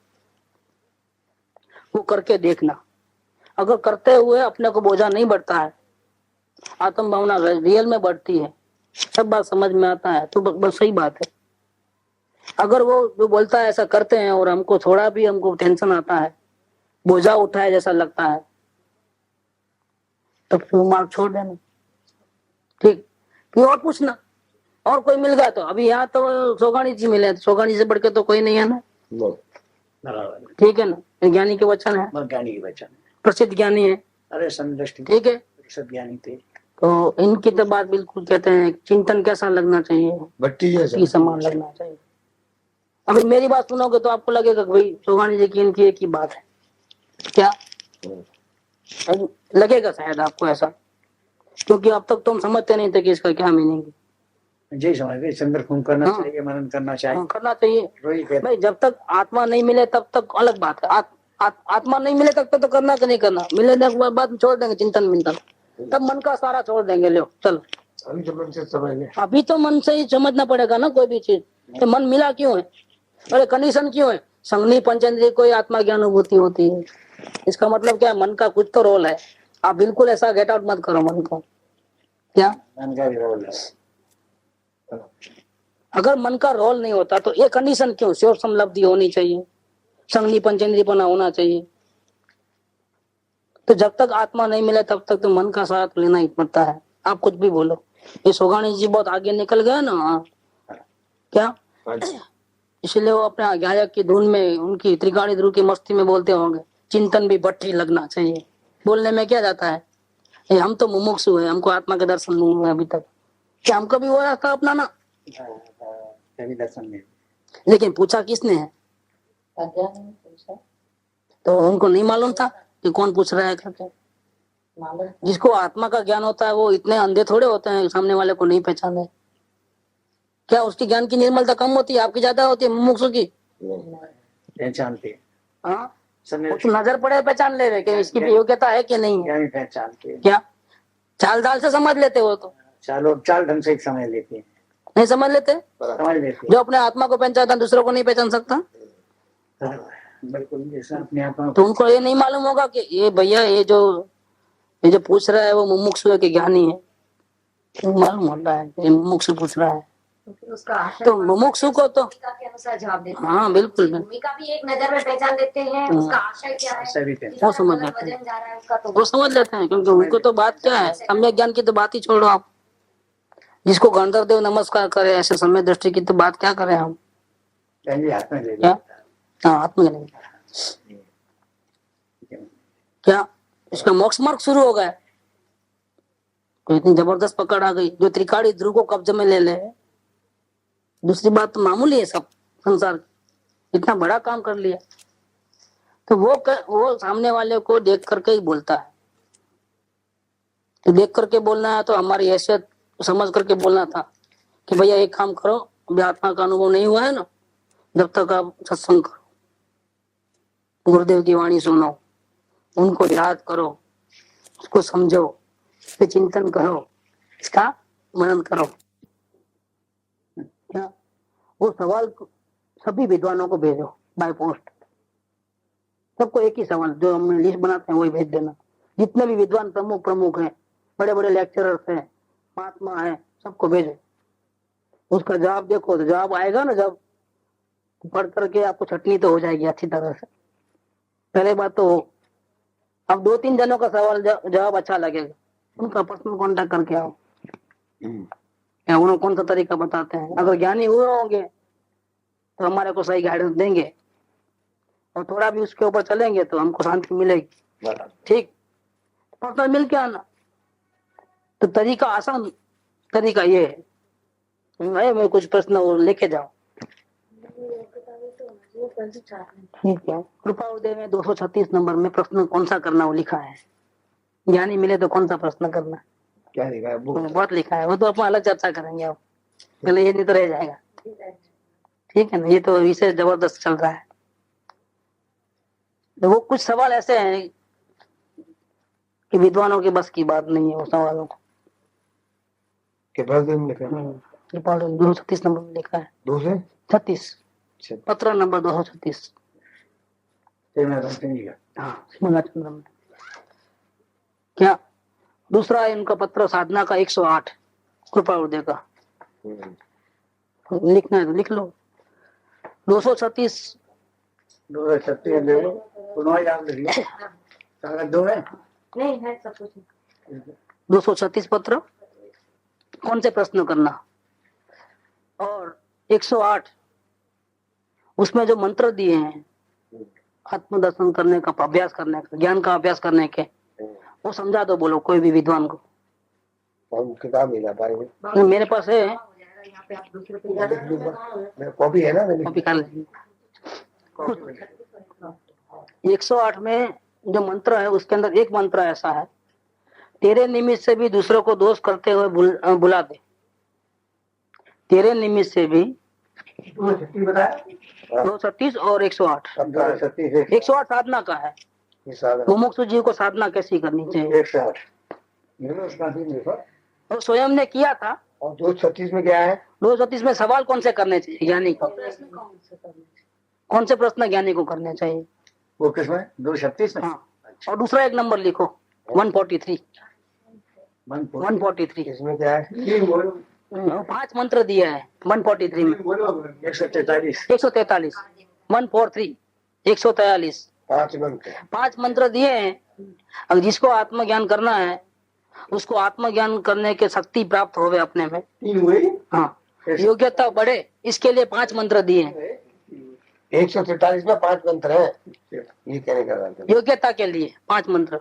Speaker 3: वो करके देखना। अगर करते हुए अपने को बोझा नहीं बढ़ता है, आत्म भावना रियल में बढ़ती है, सब बात समझ में आता है, तो बस सही बात है। अगर वो जो बोलता है ऐसा करते हैं और हमको थोड़ा भी हमको टेंशन आता है, बोझा उठा है जैसा लगता है, तो फिर मार्ग छोड़ देना। ठीक, फिर और पूछना, और कोई मिल गया तो। अभी यहाँ तो सोगानी जी मिले, तो सोगानी से बढ़ के तो कोई नहीं है ना। ठीक है ना, ज्ञानी के वचन है,
Speaker 2: ज्ञानी के वचन,
Speaker 3: प्रसिद्ध ज्ञानी है,
Speaker 2: अरे समदृष्टि,
Speaker 3: ठीक है,
Speaker 2: सब ज्ञानी थे।
Speaker 3: तो इनकी तो बात बिल्कुल कहते हैं, चिंतन कैसा लगना चाहिए,
Speaker 4: भट्टी
Speaker 3: समान लगना चाहिए। अगर मेरी बात सुनोगे तो आपको लगेगा कि भाई सोगानी जी की इनकी एक ही बात है, क्या लगेगा शायद आपको ऐसा, क्योंकि अब तक तुम समझते नहीं थे कि इसका क्या मीनिंग है।
Speaker 2: जी समझ, चंद्रखून करना चाहिए, मनन करना चाहिए,
Speaker 3: करना चाहिए भाई। जब तक आत्मा नहीं मिले तब तक अलग बात है, आत्मा नहीं मिले तब तक तो करना कि नहीं करना, मिलने के बाद छोड़ देंगे चिंतन मिंतन, तब मन का सारा छोड़ देंगे। लो चलो,
Speaker 4: अभी तो मन से समझ,
Speaker 3: अभी तो मन से ही समझना पड़ेगा ना कोई भी चीज। तो मन मिला क्यों है, अरे कंडीशन क्यों है? संगनी पंचेंद्रिय को आत्मा की अनुभूति होती है। इसका मतलब क्या है, मन का कुछ तो रोल है। आप बिल्कुल ऐसा गेट आउट मत करो मन को, क्या
Speaker 2: मन का भी रोल है।
Speaker 3: अगर मन का रोल नहीं होता तो ये कंडीशन क्यों? शिव समलब्धि होनी चाहिए, संगनी पंचेंद्रियपना होना चाहिए। तो जब तक आत्मा नहीं मिले तब तक तो मन का साथ लेना ही पड़ता है। आप कुछ भी बोलो, ये सोगानी जी बहुत आगे निकल गए ना, क्या इसलिए वो अपने गायक की धुन में, उनकी त्रिकाणी ध्रुव की मस्ती में बोलते होंगे, चिंतन भी भट्टी लगना चाहिए। बोलने में क्या जाता है, हम तो मुमुक्षु है, हमको आत्मा के दर्शन नहीं हुए अभी तक। क्या हमको भी वो रास्ता अपनाना?
Speaker 2: दर्शन में,
Speaker 3: लेकिन पूछा किसने है? तो उनको नहीं मालूम था कि कौन पूछ रहा है करके। जिसको आत्मा का ज्ञान होता है वो इतने अंधे थोड़े होते हैं सामने वाले को नहीं पहचाने। क्या उसकी ज्ञान की निर्मलता कम होती है, आपकी ज्यादा होती है? मुमुक्षु की
Speaker 2: पहचानते हैं,
Speaker 3: हाँ, तो नजर पड़े पहचान ले रहे कि इसकी योग्यता है कि नहीं है।
Speaker 2: पहचानते हैं,
Speaker 3: क्या चाल डाल से समझ लेते हो? तो
Speaker 2: चाल ढंग से समझ लेते हैं,
Speaker 3: नहीं समझ लेते।
Speaker 2: समझ लेते
Speaker 3: जो अपने आत्मा को पहचानता दूसरों को नहीं पहचान सकता,
Speaker 2: हैं। बिल्कुल जैसा अपने आप में।
Speaker 3: तो उनको ये नहीं मालूम होगा कि ये भैया ये जो पूछ रहा है वो मुमुक्षु है कि ज्ञानी है। मालूम होता है ये मुमुक्षु पूछ रहा है, तो मुमुक्षु को तो
Speaker 1: के अनुसार जवाब देते हैं।
Speaker 3: हाँ बिल्कुल
Speaker 1: भूमिका भी एक नजर में पहचान लेते हैं, उसका आशय क्या है,
Speaker 2: सभी पे
Speaker 3: वो समझ जाते हैं,
Speaker 1: वजन जा रहा है उसका, तो
Speaker 3: वो समझ लेते हैं। क्योंकि उनको तो बात क्या है, सम्यक ज्ञान की तो बात ही छोड़ो आप। जिसको गणधर देव नमस्कार करे ऐसे सम्यक दृष्टि की तो बात क्या करें हम,
Speaker 2: हाथ में ले
Speaker 3: क्या हाँ आत्मज्ञान क्या इसका मोक्ष मार्ग शुरू हो गया। तो इतनी जबरदस्त पकड़ आ गई जो त्रिकाली ध्रुव को कब्जे में ले ले। दूसरी बात तो मामूली है, सब संसार इतना बड़ा काम कर लिया। तो वो सामने वाले को देख करके ही बोलता है। तो देख करके बोलना है तो हमारी हैसियत समझ करके बोलना था कि भैया एक काम करो, अभी आत्मा का अनुभव नहीं हुआ है ना, जब तक आप सत्संग करो, गुरुदेव की वाणी सुनो, उनको याद करो, उसको समझो, पे चिंतन करो, इसका मनन करो। क्या वो सवाल सभी विद्वानों को भेजो बाय पोस्ट, सबको एक ही सवाल जो हम लिस्ट बनाते हैं वही भेज देना। जितने भी विद्वान प्रमुख हैं, बड़े बड़े लेक्चरर्स हैं, महात्मा हैं, सबको भेजो। उसका जवाब देखो तो जवाब आएगा ना, जब पढ़ करके आपको छटनी तो हो जाएगी अच्छी तरह से। पहले बात तो अब 2-3 जनों का सवाल जवाब अच्छा लगेगा, उनका पर्सनल कांटेक्ट करके आओ, या उन्होंने कौन सा तरीका बताते हैं। अगर ज्ञानी हुए होंगे तो हमारे को सही गाइडेंस देंगे, और थोड़ा भी उसके ऊपर चलेंगे तो हमको शांति मिलेगी। ठीक, पर्सनल मिल के आना। तो तरीका आसान तरीका ये है, मैं कुछ प्रश्न और लेके जाओ। ठीक है, कृपा उदय में 236 नंबर में प्रश्न कौन सा करना वो लिखा है। ज्ञानी मिले तो कौन सा प्रश्न करना,
Speaker 4: क्या लिखा है?
Speaker 3: बहुत लिखा है, वो तो अपन अलग चर्चा करेंगे। अब पहले ये नहीं तो रह जाएगा। ठीक है ना, ये तो विषय जबरदस्त चल रहा है। तो वो कुछ सवाल ऐसे हैं कि विद्वानों के बस की बात नहीं है वो सवालों को।
Speaker 4: कृपा में लिखा है
Speaker 3: 236 नंबर में लिखा है। 236 पत्र नंबर 236। हाँ, चंद्र में। क्या दूसरा है इनका पत्र साधना का 108 कृपा उदय का। लिखना है तो लिख लो। 236 236 पत्र कौन से प्रश्न करना, और 108 उसमें जो मंत्र दिए हैं आत्मदर्शन करने का, अभ्यास करने का, ज्ञान का अभ्यास करने के, वो समझा दो। बोलो कोई भी विद्वान को।
Speaker 4: किताब मिला पाएंगे?
Speaker 3: मेरे पास है,
Speaker 4: कॉपी है ना,
Speaker 3: कॉपी कर लेंगे। 108 में जो मंत्र है उसके अंदर एक मंत्र ऐसा है, तेरे निमित्त से भी दूसरों को दोष करते हुए बुला दे। तेरे निमित्त से भी 236 और 108। 108 साधना का है। मुमुक्षु जी को साधना कैसी करनी चाहिए
Speaker 4: 108
Speaker 3: और स्वयं ने किया था।
Speaker 4: और 236 में क्या है?
Speaker 3: 236 में सवाल कौन से करने चाहिए ज्ञानी को, कौन से प्रश्न ज्ञानी को करने चाहिए
Speaker 2: वो किसमें? 236 में।
Speaker 3: हाँ, और दूसरा एक नंबर लिखो 143। 143
Speaker 4: इसमें क्या है?
Speaker 3: 5 मंत्र दिया है 143 में।
Speaker 2: 143
Speaker 3: 143 143 5 मंत्र दिए हैं। अगर जिसको आत्मज्ञान करना है उसको आत्मज्ञान करने के शक्ति प्राप्त होवे अपने में। हाँ, योग्यता बढ़े, इसके लिए 5 मंत्र दिए हैं।
Speaker 4: 143 में 5 मंत्र है, ये कहने का बात है।
Speaker 3: योग्यता के लिए 5 मंत्र।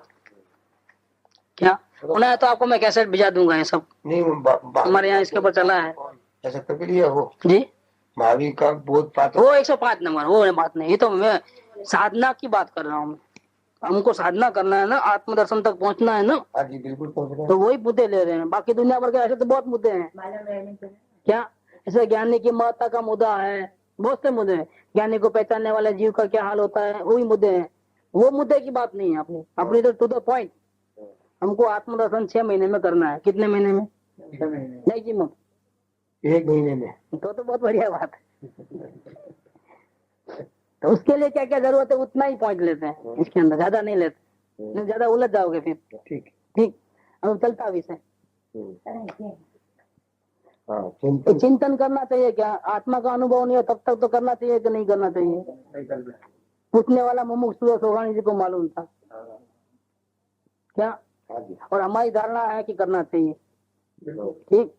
Speaker 3: क्या उन्हें तो आपको मैं कैसेट भिजा दूंगा, ये सब
Speaker 4: नहीं
Speaker 3: हमारे यहाँ इसके ऊपर चला है।
Speaker 4: ऐसा कभी लिया हो
Speaker 3: जी,
Speaker 4: महावीर का बोध पात्र
Speaker 3: वो 105 नंबर, वो बात नहीं। ये तो मैं साधना की बात कर रहा हूँ। हमको साधना करना है ना, आत्मदर्शन तक पहुंचना है ना।
Speaker 4: हाँ जी, बिल्कुल पहुंच रहे हैं।
Speaker 3: तो वही मुद्दे ले रहे हैं। बाकी दुनिया भर के ऐसे तो बहुत मुद्दे हैं। क्या ऐसे ज्ञानी की महत्ता का मुद्दा है, बहुत से मुद्दे हैं। ज्ञानी को पहचानने वाले जीव का क्या हाल होता है, वही मुद्दे हैं। वो मुद्दे की बात नहीं है अपनी तो टू द पॉइंट। हमको आत्मदर्शन 6 महीने में करना है। कितने महीने में?
Speaker 2: 6 महीने।
Speaker 3: नहीं जी,
Speaker 4: 1 महीने में।
Speaker 3: तो बहुत बढ़िया बात है। तो उसके लिए क्या क्या जरूरत है उतना ही पॉइंट लेते हैं, इसके अंदर ज्यादा नहीं लेते, ज्यादा उलझ जाओगे फिर।
Speaker 4: ठीक
Speaker 3: ठीक, अब चलता विषय।
Speaker 4: हाँ,
Speaker 3: तो चिंतन करना चाहिए। क्या आत्मा का अनुभव नहीं हो तब तक तो करना चाहिए कि नहीं करना चाहिए? पूछने वाला मुमुक्षु सोगानी जी को मालूम था। क्या? और हमारी धारणा है कि करना चाहिए। ठीक,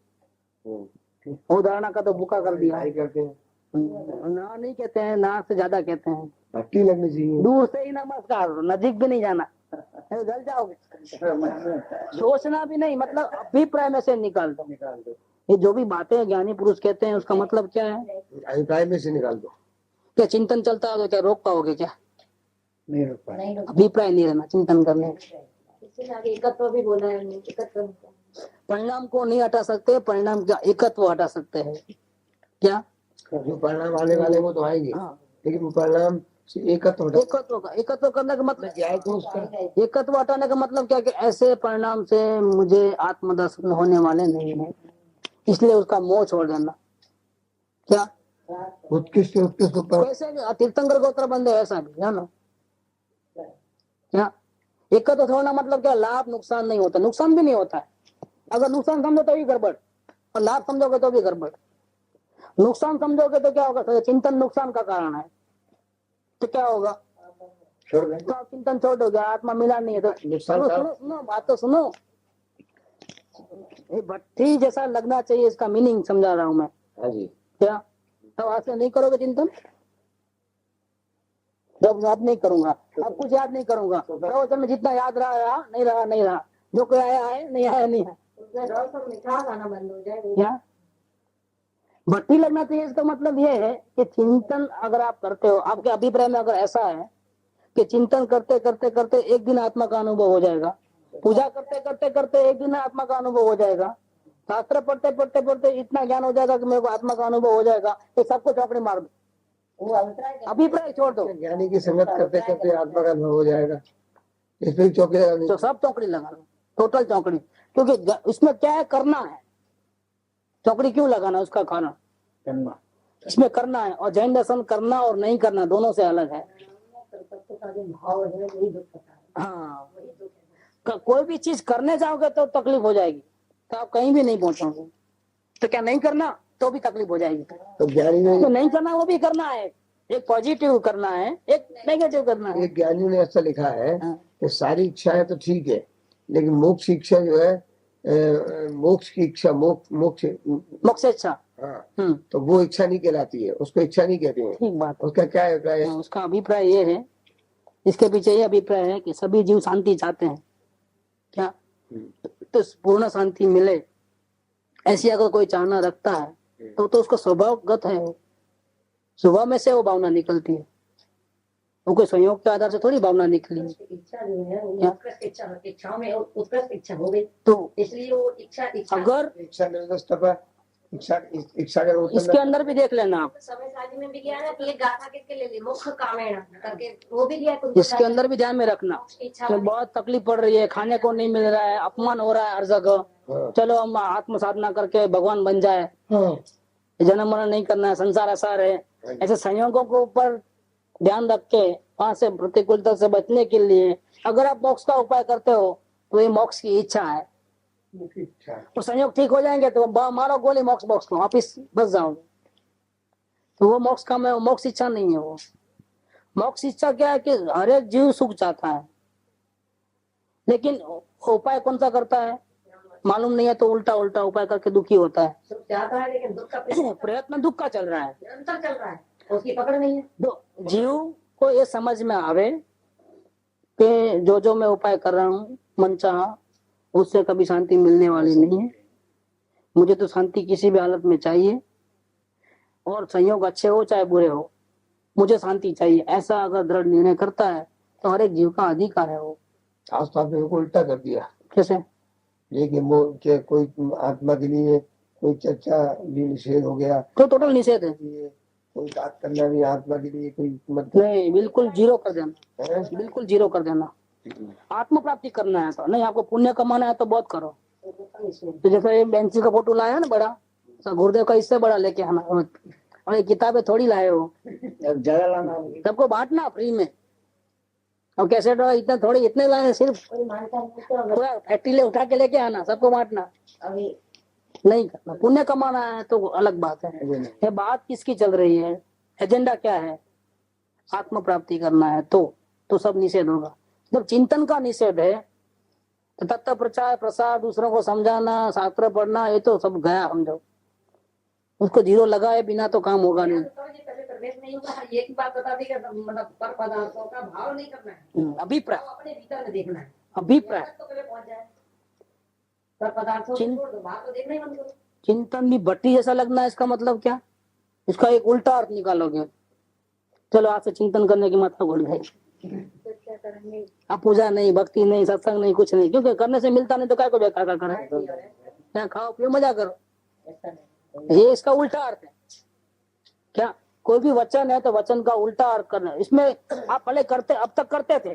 Speaker 3: वो धारणा का तो बुका कर दिया।
Speaker 4: करते हैं
Speaker 3: ना नहीं कहते हैं, ना से ज्यादा कहते हैं।
Speaker 4: भक्ति लगनी चाहिए।
Speaker 3: दूर से ही नमस्कार, नजीक भी नहीं जाना। नहीं जल जाओगे। सोचना भी नहीं, मतलब अभिप्राय में से निकाल दो।
Speaker 2: निकाल दो।
Speaker 3: ये जो भी बातें ज्ञानी पुरुष कहते हैं उसका मतलब क्या है?
Speaker 4: अभिप्राय में से निकाल दो।
Speaker 3: क्या चिंतन चलता होगा, क्या रोक पाओगे? क्या
Speaker 2: नहीं रुक पाए।
Speaker 1: नहीं रुक
Speaker 3: अभिप्राय नहीं रहना चिंतन करने में।
Speaker 1: इसलिए आगे एकत्व भी बोला है, नहीं एकत्व
Speaker 3: परिणाम को नहीं हटा सकते, परिणाम का एकत्व हटा सकते हैं। क्या?
Speaker 4: जो परिणाम आने वाले वो तो आएंगे,
Speaker 3: हाँ,
Speaker 4: लेकिन परिणाम से एकत्व हटा
Speaker 3: एकत्व करने का मतलब
Speaker 4: क्या है तो उसका
Speaker 3: एकत्व हटाने का मतलब क्या कि ऐसे परिणाम से मुझे आत्मदर्शन होने वाले नहीं है, इसलिए उसका मोह छोड़ देना। क्या?
Speaker 4: उत्कृष्ट उत्कृष्ट ऊपर
Speaker 3: कैसे भी तीर्थंकर गोत्र बंदे ऐसा भी है ना। क्या? एकत्व छोड़ना मतलब क्या? लाभ नुकसान नहीं होता, नुकसान भी नहीं होता है। अगर नुकसान समझो तो भी गड़बड़, और लाभ समझोगे तो भी गड़बड़। नुकसान समझोगे तो क्या होगा? तो चिंतन नुकसान का कारण है, तो क्या होगा?
Speaker 4: छोड़ दें।
Speaker 3: तो चिंतन छोड़ दोगे, आत्मा मिला नहीं है तो
Speaker 4: नुकसान का-
Speaker 3: सुनो बात तो सुनो। ये भट्टी जैसा लगना चाहिए, इसका मीनिंग समझा रहा हूं मैं।
Speaker 4: हाँ जी।
Speaker 3: क्या तो आज से नहीं करोगे चिंतन? जब याद नहीं करूंगा, अब कुछ याद नहीं करूंगा, प्रवचन में जितना याद रहा नहीं रहा नहीं रहा, जो कोई आया है नहीं आया नहीं है।
Speaker 1: सब मिठास आना बंद हो जाए।
Speaker 3: क्या भट्टी लगना चाहिए? इसका मतलब ये है कि चिंतन अगर आप करते हो, आपके अभिप्राय में अगर ऐसा है कि चिंतन करते करते करते एक दिन आत्मा का अनुभव हो जाएगा, पूजा करते करते करते एक दिन आत्मा का अनुभव हो जाएगा, शास्त्र पढ़ते पढ़ते पढ़ते इतना ज्ञान हो जाएगा कि मेरे को आत्मा का अनुभव हो जाएगा, तो सबको चौकड़ी मार दो,
Speaker 1: वो
Speaker 3: अभिप्राय छोड़ दो,
Speaker 4: ज्ञानी की संगत करते करते आत्मा का अनुभव हो जाएगा, इसमें चौकी लगानी।
Speaker 3: तो सब चौकड़ी लगा लो, टोटल चौकड़ी। क्योंकि इसमें क्या है? करना है। चौकड़ी क्यों लगाना? उसका कारण
Speaker 2: करना।
Speaker 3: इसमें करना है, और जैन दर्शन करना और नहीं करना दोनों से अलग है।
Speaker 1: का जो भाव है वही दुख होता है।
Speaker 3: हाँ,
Speaker 1: वही दुख है।
Speaker 3: कोई भी चीज करने जाओगे तो तकलीफ हो जाएगी, तो आप कहीं भी नहीं पहुंचोगे। तो क्या नहीं करना तो भी तकलीफ हो जाएगी।
Speaker 4: तो ज्ञानी ने
Speaker 3: तो नहीं करना वो भी करना है, एक पॉजिटिव करना है, एक नेगेटिव करना है।
Speaker 4: एक ज्ञानी ने ऐसा लिखा है
Speaker 3: हाँ।
Speaker 4: कि सारी इच्छाएं तो ठीक है, लेकिन मोक्ष की इच्छा जो है, मोक्ष की इच्छा, मोक्ष
Speaker 3: मोक्ष इच्छा,
Speaker 4: हाँ, तो वो इच्छा नहीं कहलाती है, उसको इच्छा नहीं कहते हैं।
Speaker 3: ठीक बात।
Speaker 4: उसका क्या अभिप्राय है?
Speaker 3: उसका अभिप्राय ये है, इसके पीछे ये अभिप्राय है कि सभी जीव शांति चाहते हैं। क्या? तो पूर्ण शांति मिले ऐसी अगर कोई चाहना रखता है तो उसका स्वभावगत है, स्वभाव में से वो भावना निकलती है, वो कोई संयोग के आधार से थोड़ी भावना निकली।
Speaker 1: इच्छा जो है वो
Speaker 3: क्या?
Speaker 1: उत्कृष्ट इच्छा, इच्छाओं में उत्कृष्ट इच्छा हो गई,
Speaker 3: तो
Speaker 1: इसलिए वो इच्छा
Speaker 3: अगर
Speaker 4: इच्छा निर्दिष्ट पर इच्छा का
Speaker 3: इसके अंदर भी देख लेना आप,
Speaker 1: समय शादी में भी गया ना कि ये गाथा किसके ले ली, मुख्य कामेण करके वो भी गया।
Speaker 3: इसके अंदर भी ध्यान में रखना कि बहुत तकलीफ पड़ रही है, खाने को नहीं मिल रहा है, अपमान हो रहा है हर जगह, चलो हम आत्म साधना करके भगवान बन जाए, जन्म मरण नहीं करना है, संसार आसार है, ऐसे संयोगों के ऊपर ध्यान रख के वहां से प्रतिकूलता से बचने के लिए अगर आप मोक्ष का उपाय करते हो तो ये मोक्ष की इच्छा है। तो संयोग ठीक हो जाएंगे तो मारो गोली मोक्ष बॉक्स को, वापिस बस जाओगे। तो वो मोक्ष का में मोक्ष इच्छा नहीं है। वो मोक्ष इच्छा क्या है कि हर एक जीव सुख चाहता है, लेकिन उपाय कौन सा करता है मालूम नहीं है, तो उल्टा उल्टा उपाय करके दुखी होता है।
Speaker 1: सुख चाहता है लेकिन दुख का
Speaker 3: प्रयत्न दुख का चल रहा है,
Speaker 1: निरंतर चल रहा है, उसकी पकड़ नहीं है।
Speaker 3: तो जीव को ये समझ में आवे कि जो मैं उपाय कर रहा हूँ मन चाहा उससे कभी शांति मिलने वाली नहीं है, मुझे तो शांति किसी भी हालत में चाहिए, और संयोग अच्छे हो चाहे बुरे हो मुझे शांति चाहिए, ऐसा अगर दृढ़ निर्णय करता है तो हर एक जीव का अधिकार है। वो
Speaker 4: आस पास में उल्टा कर दिया,
Speaker 3: कैसे?
Speaker 4: लेकिन वो क्या कोई आत्मा के लिए कोई चर्चा भी निषेध हो गया,
Speaker 3: तो टोटल निषेध है,
Speaker 4: कोई बात करना भी आत्मा के लिए कोई
Speaker 3: नहीं, बिल्कुल जीरो कर देना,
Speaker 4: है?
Speaker 3: बिल्कुल जीरो कर देना। आत्म प्राप्ति करना है तो नहीं, आपको पुण्य कमाना है तो बहुत करो। तो जैसे ये बेंची का फोटो लाया ना बड़ा, तो गुरुदेव का इससे बड़ा लेके आना, और ये किताबें थोड़ी लाए हो,
Speaker 2: ज्यादा लाना।
Speaker 3: सबको बांटना फ्री में, और कैसे इतने थोड़े इतने लाए, सिर्फ
Speaker 1: कोई मानता नहीं तो
Speaker 3: पूरा फैक्ट्री ले उठा के लेके आना, सबको बांटना
Speaker 1: अभी
Speaker 3: नहीं करना। पुण्य कमाना है तो अलग बात है। ये बात किसकी चल रही है, एजेंडा क्या है? आत्म प्राप्ति करना है तो सब निषेध होगा। जब चिंतन का निषेध है तो तत्व प्रचार प्रसार, दूसरों को समझाना, शास्त्र पढ़ना, ये तो सब गया समझो। उसको जीरो लगाए बिना तो काम होगा नहीं।
Speaker 1: प्रवेश नहीं होगा। एक बात बता दी कि मतलब पर पदार्थों का भाव नहीं करना है,
Speaker 3: अभिप्राय,
Speaker 1: भाव अपने भीतर में देखना है।
Speaker 3: अभिप्राय।
Speaker 1: यहाँ तक तो पहले पहुंच जाए, पर पदार्थों को छोड़ दो, भाव तो देखना ही बंद करो।
Speaker 3: चिंतन भी भट्टी जैसा लगना है, इसका मतलब क्या? इसका एक उल्टा अर्थ निकालोगे, चलो आज से चिंतन करने की मात्रा भूल गई,
Speaker 1: तो क्या करेंगे?
Speaker 3: अब पूजा नहीं, भक्ति नहीं, सत्संग नहीं, कुछ नहीं, क्योंकि करने से मिलता नहीं तो क्या को बेकार का करें? क्या खाओ पियो मजा करो,
Speaker 1: ऐसा नहीं।
Speaker 3: ये इसका उल्टा अर्थ है। क्या कोई भी वचन है तो वचन का उल्टा अर्थ करना है। इसमें आप पहले करते, अब तक करते थे,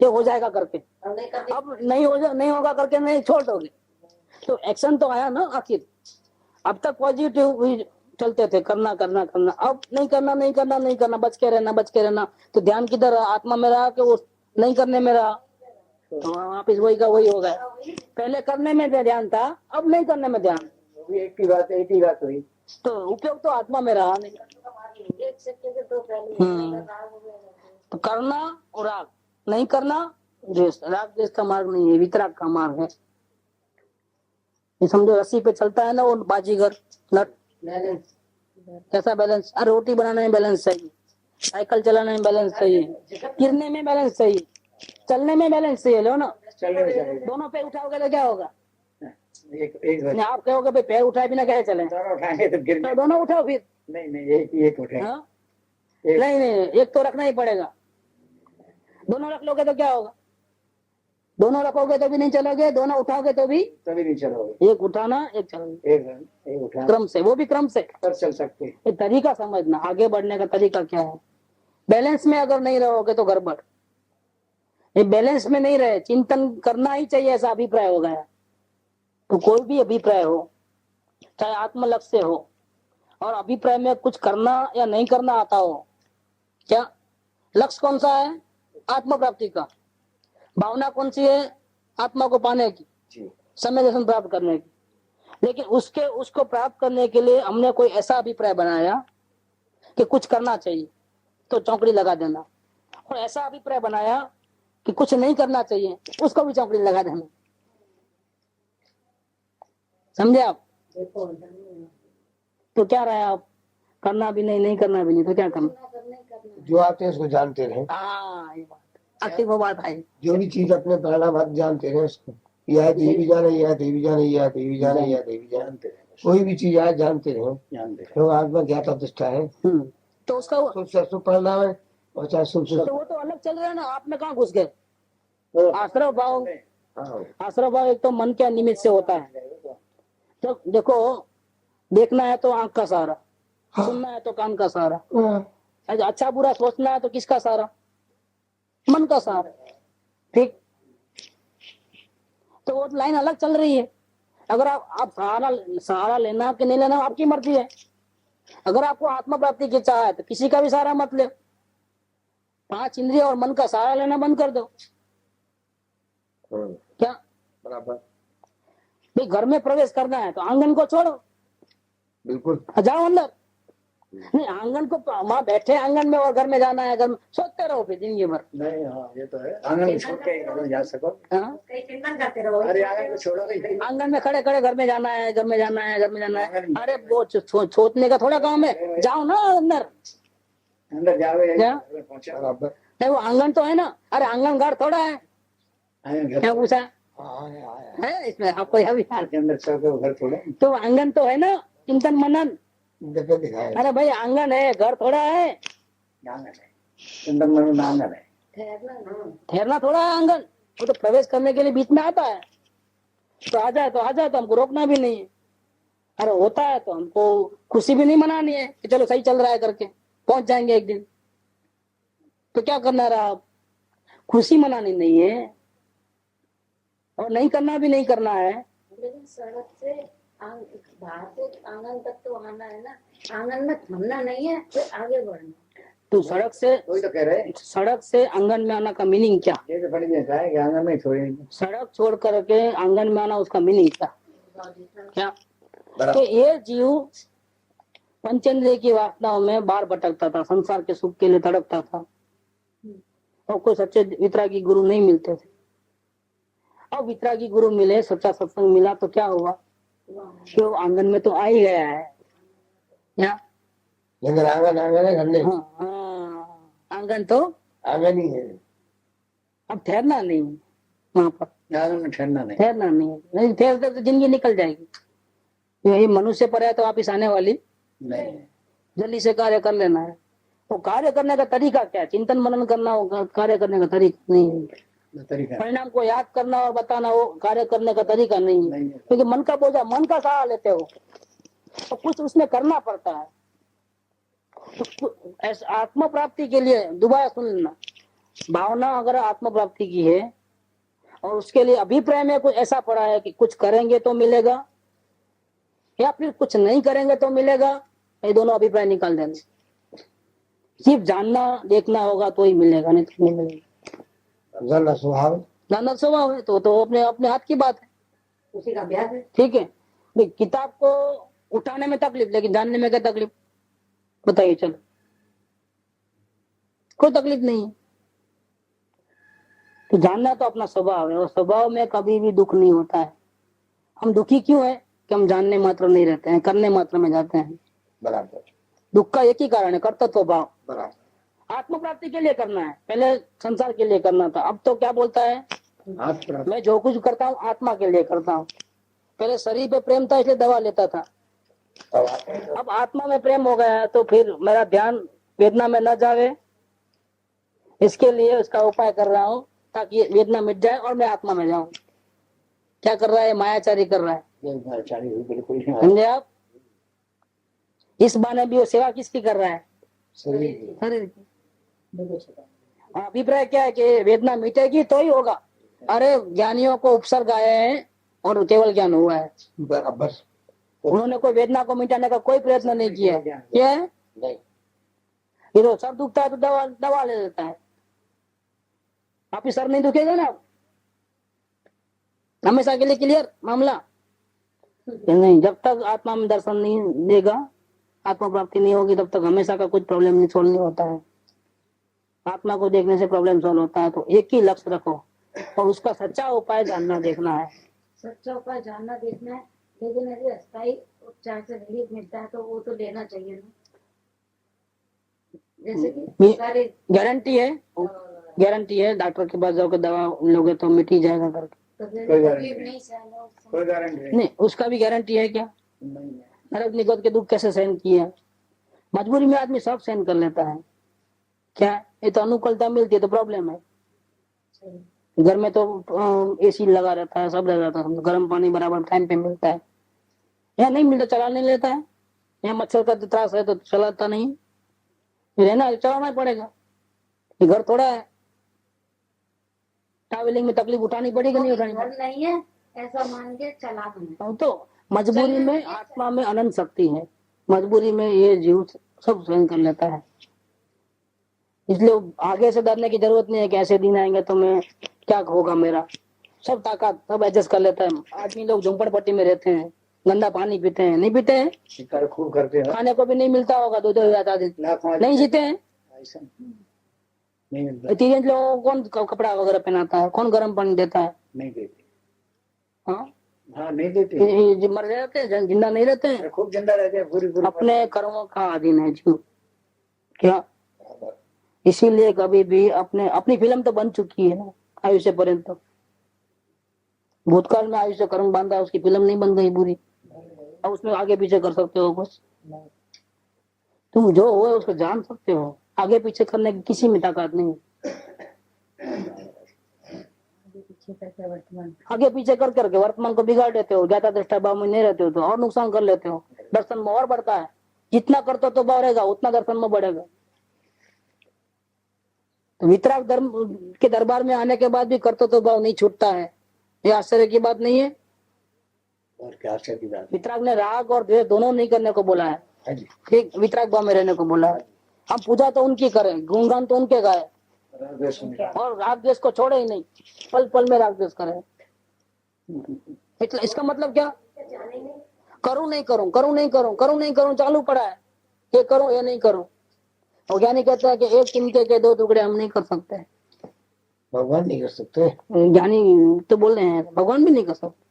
Speaker 3: ये हो जाएगा करके,
Speaker 1: अब नहीं करते,
Speaker 3: अब नहीं होगा करके नहीं छोड़ दोगे, तो एक्शन तो आया ना आखिर। अब तक पॉजिटिव चलते थे, करना करना करना, अब नहीं करना नहीं करना नहीं करना, बच के रहना, तो ध्यान किधर रहा? आत्मा में रहा कि वो नहीं करने में रहा? तो वापिस वही का वही हो गया। पहले करने में ध्यान था, अब नहीं करने में ध्यान,
Speaker 2: एक ही बात हुई।
Speaker 3: तो उपयोग तो आत्मा में रहा नहीं।
Speaker 1: एक सेकंड से तो पहले
Speaker 3: तो करना और राग, नहीं करना द्वेष। राग द्वेष का मार्ग नहीं है, वितराग का मार्ग है। ये समझो रस्सी पे चलता है ना वो बाजीगर, नट,
Speaker 1: बैलेंस,
Speaker 3: कैसा बैलेंस? अरे रोटी बनाने में बैलेंस चाहिए, साइकिल चलाने में बैलेंस चाहिए, गिरने में बैलेंस चाहिए, चलने में बैलेंस चाहिए। लो ना,
Speaker 2: चलने में चाहिए।
Speaker 3: दोनों पैर उठाओगे तो क्या होगा?
Speaker 2: एक
Speaker 3: नहीं, आप कहोगे भाई पैर उठाए बिना कैसे चले?
Speaker 2: दोनों उठाएंगे तो गिर
Speaker 3: तो दोनों उठाओ फिर।
Speaker 2: नहीं एक उठाएंगे।
Speaker 3: हाँ?
Speaker 2: एक-
Speaker 3: नहीं, एक तो रखना ही पड़ेगा। दोनों रख लोगे तो क्या होगा? दोनों रखोगे तो भी नहीं चलोगे, दोनों उठाओगे तो भी
Speaker 2: तभी नहीं चलोगे।
Speaker 3: एक उठाना एक चलोगे,
Speaker 2: एक उठाना
Speaker 3: क्रम से, वो भी क्रम से।
Speaker 2: पर चल सकते हैं।
Speaker 3: ये तरीका समझना, आगे बढ़ने का तरीका क्या है। बैलेंस में अगर नहीं रहोगे तो गड़बड़। ये बैलेंस में नहीं रहे, चिंतन करना ही चाहिए ऐसा अभिप्राय हो गया। तो कोई भी अभिप्राय हो, चाहे आत्म लक्ष्य हो, और अभिप्राय में कुछ करना या नहीं करना आता हो, क्या लक्ष्य कौन सा है? आत्म प्राप्ति का। भावना कौन सी है? आत्मा को पाने की, समय दर्शन प्राप्त करने की। लेकिन उसको प्राप्त करने के लिए हमने कोई ऐसा अभिप्राय बनाया कि कुछ करना चाहिए तो चौकड़ी लगा देना, और ऐसा अभिप्राय बनाया कि कुछ नहीं करना चाहिए, उसको भी चौकड़ी लगा देना। समझे आप?
Speaker 1: देखो
Speaker 3: तो क्या रहा? आप करना भी नहीं करना भी नहीं, तो क्या करना?
Speaker 4: जो आते हैं उसको जानते रहे,
Speaker 3: हाँ, ये बात आखिर वो बात है।
Speaker 4: जो भी चीज अपने परिणाम जानते रहे उसको, यह देवी जाने, यह देवी जाने, यह देवी जाने, यह देवी जाने,
Speaker 2: जानते रहे,
Speaker 4: कोई भी चीज आज जानते रहे,
Speaker 2: जानते रहे।
Speaker 4: तो आत्मा ज्ञाता प्रतिष्ठा है,
Speaker 3: तो उसका
Speaker 4: शुभ परिणाम है और चाहे शुभ
Speaker 3: तो वो तो अलग चल रहा है ना, आप में कहाँ घुस गए? आश्रव भाव,
Speaker 4: हाँ।
Speaker 3: आश्रव भाव एक तो मन के निमित्त से होता है। तो देखो, देखना है तो आंख का सहारा, सुनना है तो कान का सहारा, अच्छा बुरा सोचना है तो किसका सहारा? मन का सहारा। ठीक, तो वो लाइन अलग चल रही है। अगर आप सहारा लेना कि नहीं लेना आपकी मर्जी है। अगर आपको आत्म प्राप्ति की चाह है तो किसी का भी सहारा मत ले, 5 इंद्रिय और मन का सहारा लेना बंद कर दो। क्या
Speaker 4: बराबर,
Speaker 3: भाई घर में प्रवेश करना है तो आंगन को छोड़ो,
Speaker 4: बिल्कुल
Speaker 3: जाओ अंदर। नहीं, आंगन को वहां बैठे आंगन में और घर में जाना है, घर में सोचते रहो फिर जिंदगी भर।
Speaker 2: नहीं, हाँ ये तो है। आंगन में छोड़ के घर में जा सको।
Speaker 3: हाँ?
Speaker 1: कहीं चिंतन करते रहो।
Speaker 2: अरे आंगन को छोड़ो नहीं।
Speaker 3: आंगन में खड़े खड़े घर में जाना है, घर में जाना है, घर में जाना है। अरे वो सोचने का थोड़ा काम है, जाओ ना अंदर।
Speaker 2: अंदर जाओगे,
Speaker 3: क्या?
Speaker 2: पहुंचो।
Speaker 4: बराबर।
Speaker 3: नहीं, वो आंगन तो है ना। अरे आंगन घर थोड़ा है,
Speaker 2: आंगन घर
Speaker 3: क्या पूछा है इसमें आपको? यह विचार
Speaker 2: के अंदर सो घर थोड़े।
Speaker 3: तो आंगन तो है ना, चिंतन मनन।
Speaker 4: जगह दिखाया,
Speaker 3: अरे भाई आंगन है, घर थोड़ा है।
Speaker 2: आंगन है, चिंतन मनन आंगन है।
Speaker 3: ठहरना थोड़ा है आंगन। वो तो प्रवेश करने के लिए बीच में आता है, तो आ जाए तो हमको रोकना भी नहीं है। अरे होता है तो हमको खुशी भी नहीं मनानी है कि चलो सही चल रहा है करके, पहुंच जाएंगे एक दिन। तो क्या करना रहा? खुशी मनानी नहीं है और नहीं करना भी नहीं करना है।
Speaker 1: लेकिन सड़क से बाहर से आंगन तक तो आना है ना, आंगन में थमना नहीं है, फिर आगे बढ़ना।
Speaker 3: तो सड़क से
Speaker 2: वही तो कह रहे हैं।
Speaker 3: सड़क से आंगन में आना का मीनिंग क्या?
Speaker 2: ये तो बड़ी जैसा है कि आंगन में छोड़ेंगे।
Speaker 3: सड़क छोड़ करके आंगन में आना, उसका मीनिंग क्या? तो ये जीव पंचेंद्रिय की वासनाओं में बार भटकता था, संसार के सुख के लिए तड़पता था, और कोई सच्चे वितरागी गुरु नहीं मिलते थे। अब वितरागी गुरु मिले, सच्चा सत्संग मिला, तो क्या हुआ कि वो आंगन में तो आ ही गया है। क्या
Speaker 4: लेकिन आंगन आंगन है, घर नहीं।
Speaker 3: हाँ, हाँ, आंगन तो
Speaker 4: आंगन ही है।
Speaker 3: अब ठहरना नहीं वहां पर,
Speaker 2: आंगन में ठहरना नहीं।
Speaker 3: ठहरना नहीं ठहरते तो जिंदगी निकल जाएगी। ये मनुष्य पर है तो वापिस आने वाली
Speaker 2: नहीं।
Speaker 3: जल्दी से कार्य कर लेना है। तो कार्य करने का तरीका क्या है? चिंतन मनन करना होगा, कार्य करने का तरीका नहीं है।
Speaker 2: तरीका
Speaker 3: परिणाम को याद करना और बताना वो कार्य करने का तरीका नहीं है।
Speaker 2: नहीं है।
Speaker 3: क्योंकि मन का बोझा मन का सहारा लेते हो तो कुछ उसमें करना पड़ता है। तो ऐसा आत्म प्राप्ति के लिए दोबारा सुन लेना, भावना अगर आत्म प्राप्ति की है और उसके लिए अभिप्राय में कुछ ऐसा पड़ा है कि कुछ करेंगे तो मिलेगा या फिर कुछ नहीं करेंगे तो मिलेगा, ये दोनों अभिप्राय निकाल देना। सिर्फ जानना देखना होगा तो ही मिलेगा, नहीं तो नहीं मिलेगा।
Speaker 4: जानना स्वभाव,
Speaker 3: जानना स्वभाव है तो अपने अपने हाथ की बात है,
Speaker 1: उसी का अभ्यास है।
Speaker 3: ठीक है। भाई किताब को उठाने में तकलीफ, लेकिन जानने में क्या तकलीफ बताइए? चलो, कोई तकलीफ नहीं है। तो जानना तो अपना स्वभाव है और स्वभाव में कभी भी दुख नहीं होता है। हम दुखी क्यों है कि हम जानने मात्र नहीं रहते हैं, करने मात्र में जाते हैं।
Speaker 4: बराबर।
Speaker 3: दुख का एक ही कारण है, कर्तव्य भाव।
Speaker 4: बराबर।
Speaker 3: आत्म प्राप्ति के लिए करना है, पहले संसार के लिए करना था। अब तो क्या बोलता है, मैं जो कुछ करता हूँ आत्मा के लिए करता हूँ। पहले शरीर पे प्रेम था इसलिए दवा लेता था, अब आत्मा में प्रेम हो गया है तो फिर मेरा ध्यान वेदना में न जावे, इसके लिए उसका उपाय कर रहा हूँ ताकि वेदना मिट जाए और मैं आत्मा में जाऊं। क्या कर रहा है? मायाचारी कर रहा है।
Speaker 2: बिल्कुल
Speaker 3: समझे आप? इस बहाने भी वो सेवा किसकी कर रहा है?
Speaker 4: शरीर
Speaker 3: शरीर की। अभिप्राय क्या है कि वेदना मिटेगी तो ही होगा। अरे ज्ञानियों को उपसर्ग आए हैं और केवल ज्ञान हुआ है,
Speaker 4: बराबर।
Speaker 3: उन्होंने कोई वेदना को मिटाने का कोई प्रयत्न नहीं किया है। क्या है?
Speaker 4: नहीं।
Speaker 3: फिर वो सर दुखता है तो दवा ले लेता है। आप सर नहीं दुखेगा ना हमेशा के लिए, क्लियर मामला नहीं। जब तक आत्मा में दर्शन नहीं देगा, आत्मा प्राप्ति नहीं होगी, तब तक हमेशा का कुछ प्रॉब्लम नहीं सोल्व नहीं होता है। आत्मा को देखने से प्रॉब्लम सोल्व होता है। तो एक ही लक्ष्य रखो और उसका सच्चा उपाय जानना देखना है।
Speaker 1: सच्चा उपाय जानना देखना है, लेकिन यदि अस्थायी उपचार से रिलीफ मिलता है तो वो तो लेना चाहिए ना। जैसे कि सारे
Speaker 3: गारंटी है डॉक्टर के पास जाओगे दवा लोगे तो मिट ही जाएगा करके,
Speaker 1: तो फिर
Speaker 2: कोई गारंटी
Speaker 1: तकलीफ नहीं सहना
Speaker 2: कोई गारंटी
Speaker 3: नहीं। उसका भी गारंटी है क्या?
Speaker 2: नहीं।
Speaker 3: नरक निगत के दुख कैसे सहन किया? मजबूरी में आदमी सब सहन कर लेता है। क्या ये तो अनुकूलता मिलती है तो प्रॉब्लम है। घर में तो एसी लगा रहता है, सब लगा रहता है, गर्म पानी बराबर टाइम पे मिलता है। यहाँ नहीं मिलता, चला नहीं लेता है। यहाँ मच्छर का त्रास है तो चलाता नहीं, रहना चलाना पड़ेगा। ये घर थोड़ा है, ट्रैवलिंग में तकलीफ उठानी पड़ेगी नहीं उठानी पड़ेगी?
Speaker 1: नहीं है ऐसा मान के चला नहीं।
Speaker 3: तो मजबूरी में आत्मा में अनंत शक्ति है, मजबूरी में ये जीव सब सहन कर लेता है। इसलिए आगे से डरने की जरूरत नहीं है कि ऐसे दिन आएंगे तो मैं क्या होगा मेरा। सब ताकत सब एडजस्ट कर लेता है। आदमी लोग झुंपड़पट्टी में रहते हैं, गंदा पानी पीते हैं, नहीं पीते हैं,
Speaker 2: शिकार खूब करते हैं,
Speaker 3: खाने को भी नहीं मिलता होगा, दो दिन नहीं जीते हैं।
Speaker 2: ऐसा नहीं मिलता,
Speaker 3: तीन लोगों को कौन कपड़ा वगैरह पहनाता है, कौन गर्म पानी देता है?
Speaker 2: नहीं देते।
Speaker 3: हाँ
Speaker 2: हाँ नहीं देते,
Speaker 3: ये मर जाते हैं, जिंदा नहीं रहते हैं।
Speaker 2: खूब जिंदा रहते हैं पूरी पूरी।
Speaker 3: अपने कर्मों का अधीन है जीव। क्या? इसीलिए कभी भी अपनी फिल्म तो बन चुकी है ना आयुष्य पर्यंत। भूतकाल में आयुष्य कर्म बांधा, उसकी फिल्म नहीं बन गई पूरी। अब उसमें आगे पीछे कर सकते हो कुछ? तुम जो हो उसको जान सकते हो, आगे पीछे करने की किसी में ताकत नहीं। आगे पीछे कर करके वर्तमान को बिगाड़ देते हो, ज्ञाता दृष्टा भाव में नहीं रहते हो तो और नुकसान कर लेते हो। दर्शन में और बढ़ता है, जितना करते तो बढ़ेगा उतना दर्शन में बढ़ेगा। तो वितराग धर्म के दरबार में आने के बाद भी करते तो भाव नहीं छूटता है, ये आश्चर्य की बात नहीं है?
Speaker 2: और क्या आश्चर्य की बात।
Speaker 3: वितराग ने राग और द्वेष दोनों नहीं करने को बोला है, ठीक, वितराग भाव में रहने को बोला है। हम पूजा तो उनकी करें, गुणगान तो उनके गाए और राग द्वेष को छोड़े ही नहीं, पल पल में राग द्वेष करें। इसका मतलब क्या? करूं नहीं करूं, करूं नहीं करूं, करूं नहीं करूं चालू पड़ा है, ये करूं ये नहीं करूं। और ज्ञानी कहता है कि एक तिनके के दो टुकड़े हम नहीं कर सकते।
Speaker 4: भगवान नहीं कर सकते।
Speaker 3: ज्ञानी तो बोल रहे हैं भगवान भी नहीं कर सकते।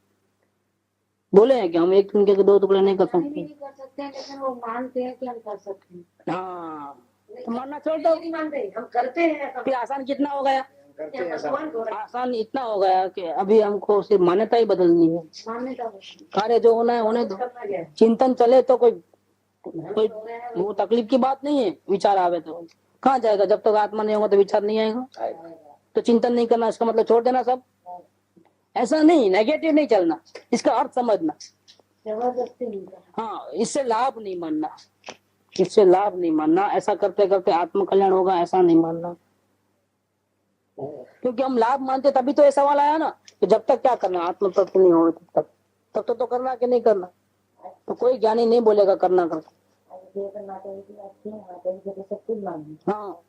Speaker 3: बोले हैं कि हम एक तिनके के दो टुकड़े नहीं कर
Speaker 1: हम भी
Speaker 3: सकते।
Speaker 1: नहीं कर सकते हैं, लेकिन वो मानते हैं कि हम कर सकते हैं।
Speaker 3: हाँ तो मानना छोड़ दो,
Speaker 1: नहीं मानते, हम करते हैं सब।
Speaker 3: फिर आसान कितना हो गया,
Speaker 2: करते हैं ऐसा।
Speaker 1: भगवान को रख-
Speaker 3: आसान इतना हो गया कि अभी हमको सिर्फ मान्यता ही बदलनी है।
Speaker 1: मान्यता होती
Speaker 3: कार्य जो होना है होने
Speaker 1: है।
Speaker 3: दो,
Speaker 1: करना क्या है?
Speaker 3: चिंतन चले तो कोई
Speaker 1: हो रहे हैं,
Speaker 3: वो तकलीफ की बात नहीं है। विचार आवे तो कहाँ जाएगा, जब तक आत्मा नहीं होगा तो विचार नहीं आएगा। तो चिंतन नहीं करना इसका मतलब छोड़ देना सब, ऐसा नहीं, नेगेटिव नहीं चलना, इसका अर्थ समझना।
Speaker 1: जबरदस्ती नहीं करना।
Speaker 3: हाँ, इससे लाभ नहीं मानना, इससे लाभ नहीं मानना, ऐसा करते करते आत्म कल्याण होगा ऐसा नहीं मानना। क्योंकि हम लाभ मानते तभी तो ये सवाल आया ना कि जब तक क्या करना, आत्म तत्व नहीं हो तब तो करना कि नहीं करना। तो कोई ज्ञानी नहीं बोलेगा करना करके। हाँ,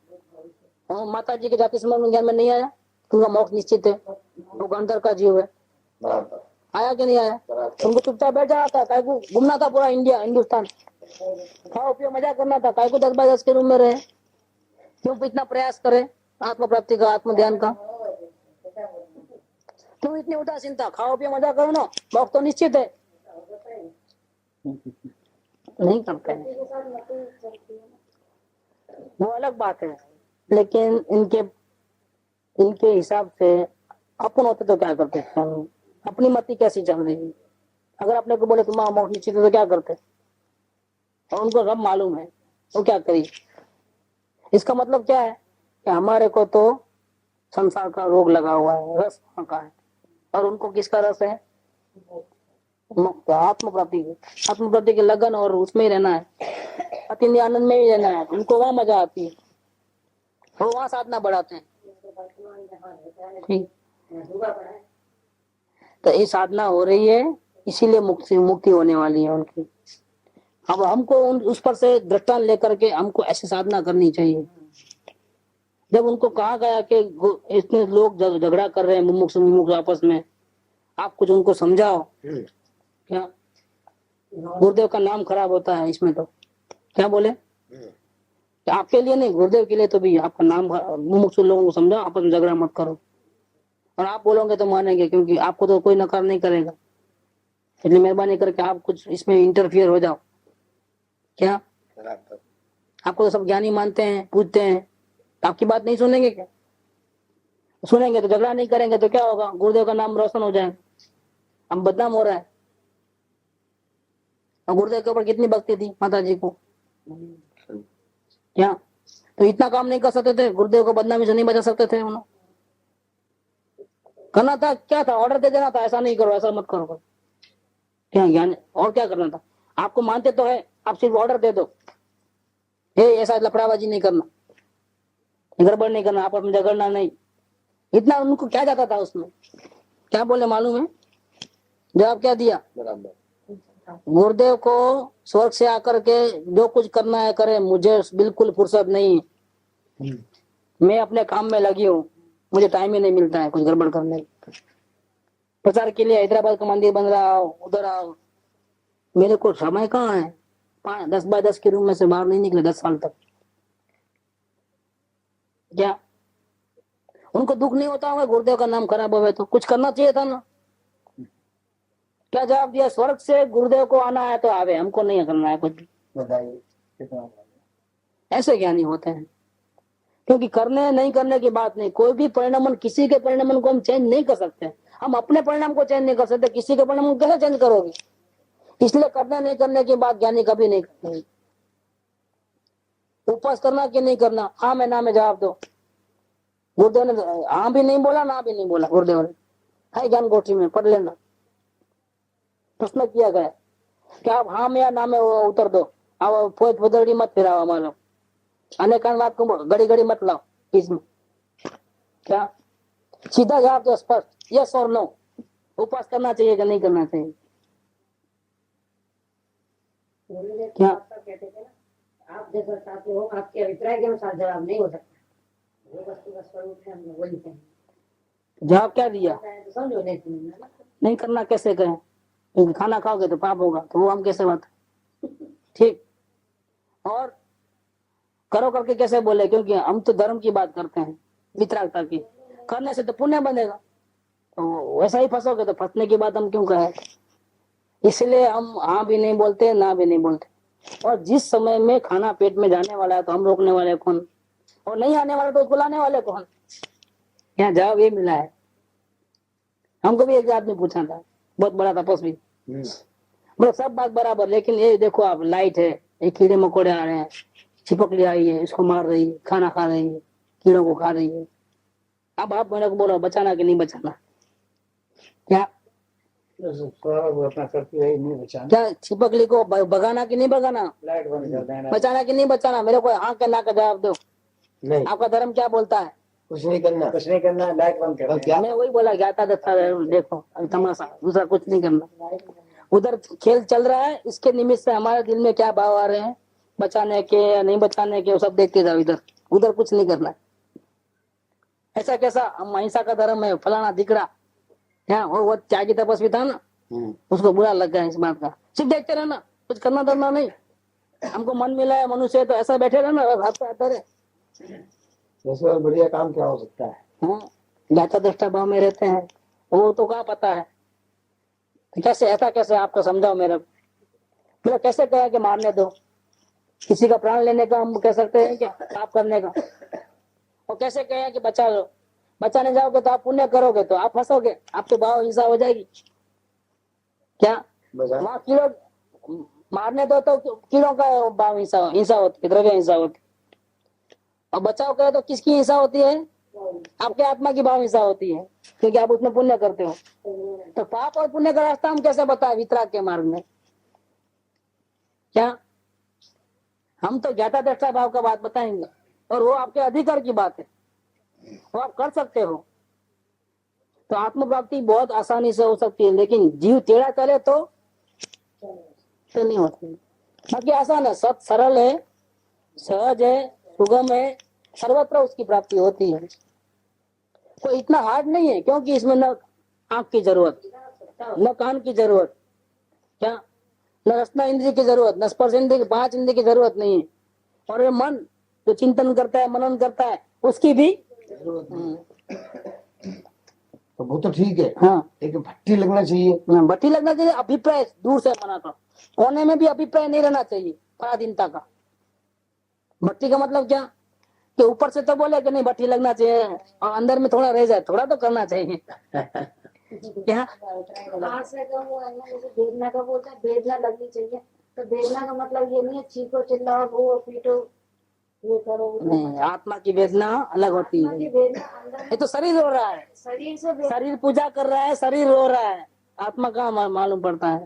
Speaker 3: और माता जी के जाति संबंध ज्ञान में नहीं आया, उनका मोक्ष निश्चित है, वो गंधर का जीव है, आया कि नहीं आया। उनको चुपचाप बैठ जाना था, काय को घूमना था पूरा इंडिया हिंदुस्तान, खाओ पियो मजा करना था, काय को 10 बाय 10 के रूम में रहे, क्यों इतना प्रयास करे आत्म प्राप्ति का, आत्म ध्यान का, क्यों इतनी उदासीनता। खाओ पियो मजा करो ना, मोक्ष तो निश्चित है, नहीं करते हैं, वो अलग बात है। लेकिन इनके हिसाब से अपन होते तो क्या करते, अपनी मति कैसी चल रही है। अगर अपने को बोले तुम मोक्ष निश्चित है तो क्या करते, और उनको सब मालूम है वो क्या करिए। इसका मतलब क्या है कि हमारे को तो संसार का रोग लगा हुआ है, रस का है, और उनको किसका रस है, आत्म प्राप्ति के लगन, और उसमें ही रहना है, अति आनंद में ही रहना है, उनको वहां मजा आती है, वो वहां साधना बढ़ाते हैं। ठीक, तो ये साधना हो रही है, इसीलिए मुक्ति होने वाली है उनकी। अब हमको उस पर से दृष्टांत लेकर के हमको ऐसी साधना करनी चाहिए। जब उनको कहा गया कि इतने लोग झगड़ा कर रहे हैं मुमुक्षु आपस में, आप कुछ उनको समझाओ, क्या गुरुदेव का नाम खराब होता है इसमें, तो क्या बोले कि आपके लिए नहीं, गुरुदेव के लिए तो भी आपका नाम, मुमुक्षु लोगों को समझाओ, आपस में झगड़ा मत करो। और आप बोलोगे तो मानेंगे, क्योंकि आपको तो कोई नकार नहीं करेगा, इसलिए मेहरबानी करके आप कुछ इसमें इंटरफियर हो जाओ। क्या आपको तो सब ज्ञानी मानते हैं, पूछते हैं, आपकी बात नहीं सुनेंगे क्या? सुनेंगे तो झगड़ा नहीं करेंगे तो क्या होगा, गुरुदेव का नाम रोशन हो जाएगा, हम बदनाम हो रहा है। और गुरुदेव के ऊपर कितनी भक्ति थी माता जी को, क्या तो इतना काम नहीं कर सकते थे, गुरुदेव को बदनामी से नहीं बचा सकते थे उन्होंने। करना था क्या था, ऑर्डर दे देना था, ऐसा नहीं करो, ऐसा मत करो, क्या ज्ञान और क्या करना था। आपको मानते तो है, आप सिर्फ ऑर्डर दे दो, ऐसा लफड़ाबाजी नहीं करना, गड़बड़ नहीं करना, आपस में झगड़ना नहीं, इतना उनको क्या जाता था उसमें। क्या बोले मालूम है जवाब क्या दिया, गुरुदेव को स्वर्ग से आकर के जो कुछ करना है करे, मुझे बिल्कुल फुर्सत नहीं, मैं अपने काम में लगी हूँ, मुझे टाइम ही नहीं मिलता है कुछ गड़बड़ करने। प्रचार के लिए हैदराबाद का मंदिर बन रहा हो, उधर आओ, मेरे को समय कहाँ है, 10 बाय 10 के रूम में से बाहर नहीं निकले 10 साल तक। क्या उनको दुख नहीं होता होगा गुरुदेव का नाम खराब हो, तो कुछ करना चाहिए था ना। क्या जवाब दिया, स्वर्ग से गुरुदेव को आना है तो आवे, हमको नहीं करना है कुछ। ऐसे ज्ञानी होते हैं, क्योंकि करने नहीं करने की बात नहीं, कोई भी परिणाम, किसी के परिणाम को हम चेंज नहीं कर सकते। हम अपने परिणाम को चेंज नहीं कर सकते, किसी के परिणाम को कैसे चेंज करोगे। इसलिए करने नहीं करने की बात ज्ञानी कभी नहीं करते। उपवास करना कि नहीं करना, हाँ में ना में जवाब दो। गुरुदेव ने हाँ भी नहीं बोला, ना भी नहीं बोला, गुरुदेव ने है ज्ञान गोष्ठी में पढ़ लेना, प्रश्न किया गया कि आप हाँ में या ना में उतर दो, अब फोज फुदड़ी मत फिराओ हमारा, अनेक बात को घड़ी घड़ी मत लाओ इसमें। क्या सीधा जवाब दो, स्पष्ट यस और नो, उपवास करना चाहिए कि नहीं करना चाहिए। क्या
Speaker 1: कहते थे ना, आप जैसा चाहते हो, आपके अभिप्राय के अनुसार जवाब नहीं हो सकता, वो वस्तु का स्वरूप है, हम वही कहें।
Speaker 3: जवाब क्या दिया,
Speaker 1: तो समझो,
Speaker 3: नहीं करना कैसे कहें, क्योंकि खाना खाओगे तो पाप होगा, तो वो हम कैसे बात, ठीक। और करो करके कैसे बोले, क्योंकि हम तो धर्म की बात करते हैं, वितरागता की, करने से तो पुण्य बनेगा, तो वैसा ही फंसोगे तो फंसने की बात हम क्यों कहें। इसलिए हम हाँ भी नहीं बोलते, ना भी नहीं बोलते। और जिस समय में खाना पेट में जाने वाला है तो हम रोकने वाले कौन, और नहीं आने वाला तो उसको लाने वाले कौन? यहाँ जवाब ये मिला है। हमको भी एक आदमी पूछा था, बहुत बड़ा तपस्वी, मतलब सब बात बराबर, लेकिन ये देखो आप, लाइट है, ये कीड़े मकोड़े आ रहे हैं, छिपकली आई है, इसको मार रही है, खाना खा रही है, कीड़ों को खा रही है। अब आप मेरे को बोलो बचाना कि नहीं बचाना? क्या
Speaker 2: वो अपना करती है, नहीं बचाना।
Speaker 3: क्या छिपकली को भगाना कि नहीं भगाना?
Speaker 2: लाइट बंद कर देना।
Speaker 3: बचाना कि नहीं बचाना? मेरे को हाँ के ना का जवाब दो।
Speaker 4: नहीं,
Speaker 3: आपका धर्म क्या बोलता है?
Speaker 4: कुछ नहीं करना।
Speaker 2: कुछ नहीं करना, लाइट बंद कर देना।
Speaker 3: मैं वही बोला, ज्ञाता दत्ता देखो अभी तमाशा, दूसरा कुछ नहीं करना। उधर खेल चल रहा है, इसके निमित्त से हमारे दिल में क्या भाव आ रहे हैं, बचाने के या नहीं बचाने के, वो सब देखते जाओ। इधर उधर कुछ नहीं करना। ऐसा कैसा हम अहिंसा का धर्म है, फलाना दिखड़ा, यहाँ वो त्यागी तपस्वी था ना, उसको बुरा लग गया इस बात का। सिर्फ देखते रहना, कुछ करना धरना नहीं। हमको मन मिला है मनुष्य तो ऐसा बैठे रहना, हाथ पे आता रहे।
Speaker 4: वैसे और बढ़िया काम क्या हो सकता है?
Speaker 3: हाँ, ज्ञाता दृष्टा भाव में रहते हैं, वो तो क्या पता है। तो कैसे ऐसा कैसे आपको समझाओ? मेरा कैसे कहा कि मारने दो? किसी का प्राण लेने का हम कह सकते हैं क्या? पाप करने का। और कैसे कहे कि बचा लो? बचाने जाओगे तो आप पुण्य करोगे तो आप फंसोगे, आपके भाव हिंसा हो जाएगी। क्या वहाँ कीड़ों मारने दो तो कीड़ों का भाव हिंसा होती है, द्रव्य हिंसा होती है। और बचाव करे तो किसकी हिंसा होती है? आपके आत्मा की भाव हिंसा होती है, क्योंकि आप उसमें पुण्य करते हो। तो पाप और पुण्य का रास्ता हम कैसे बताए वितराग के मार्ग में? क्या हम तो ज्ञाता दृष्टा भाव का बात बताएंगे, और वो आपके अधिकार की बात है, वो आप कर सकते हो। तो आत्म प्राप्ति बहुत आसानी से हो सकती है, लेकिन जीव टेढ़ा चले तो नहीं होती। बाकी आसान है, सब सरल है, सहज है, सुगम है, सर्वत्र उसकी प्राप्ति होती है। कोई इतना हार्ड नहीं है, क्योंकि इसमें न आंख की जरूरत, न कान की जरूरत, क्या न रसना इंद्रिय की जरूरत, न स्पर्श इंद्रिय, 5 इंद्रिय की जरूरत नहीं है। और ये मन जो चिंतन करता है, मनन करता है, उसकी भी
Speaker 4: तो वो तो ठीक है।
Speaker 3: हाँ,
Speaker 4: लेकिन भट्टी लगना चाहिए।
Speaker 3: भट्टी लगना चाहिए। अभिप्राय दूर से मना कर, कोने में भी अभिप्राय नहीं रहना चाहिए पराधीनता का। भट्टी का मतलब क्या कि ऊपर से तो बोले कि नहीं भट्टी लगना चाहिए, और अंदर में थोड़ा रह जाए, थोड़ा तो करना चाहिए। क्या
Speaker 1: बाहर से अगर वो है ना, जैसे वेदना का बोलता है, वेदना लगनी चाहिए, तो वेदना का मतलब ये नहीं है चीखो चिल्लाओ वो पीटो ये करो।
Speaker 3: नहीं, आत्मा की वेदना अलग होती
Speaker 1: आत्मा की
Speaker 3: है।
Speaker 1: वेदना अंदर
Speaker 3: ये तो शरीर रो रहा है,
Speaker 1: शरीर से
Speaker 3: शरीर पूजा कर रहा है, शरीर रो रहा है, आत्मा का मालूम पड़ता है।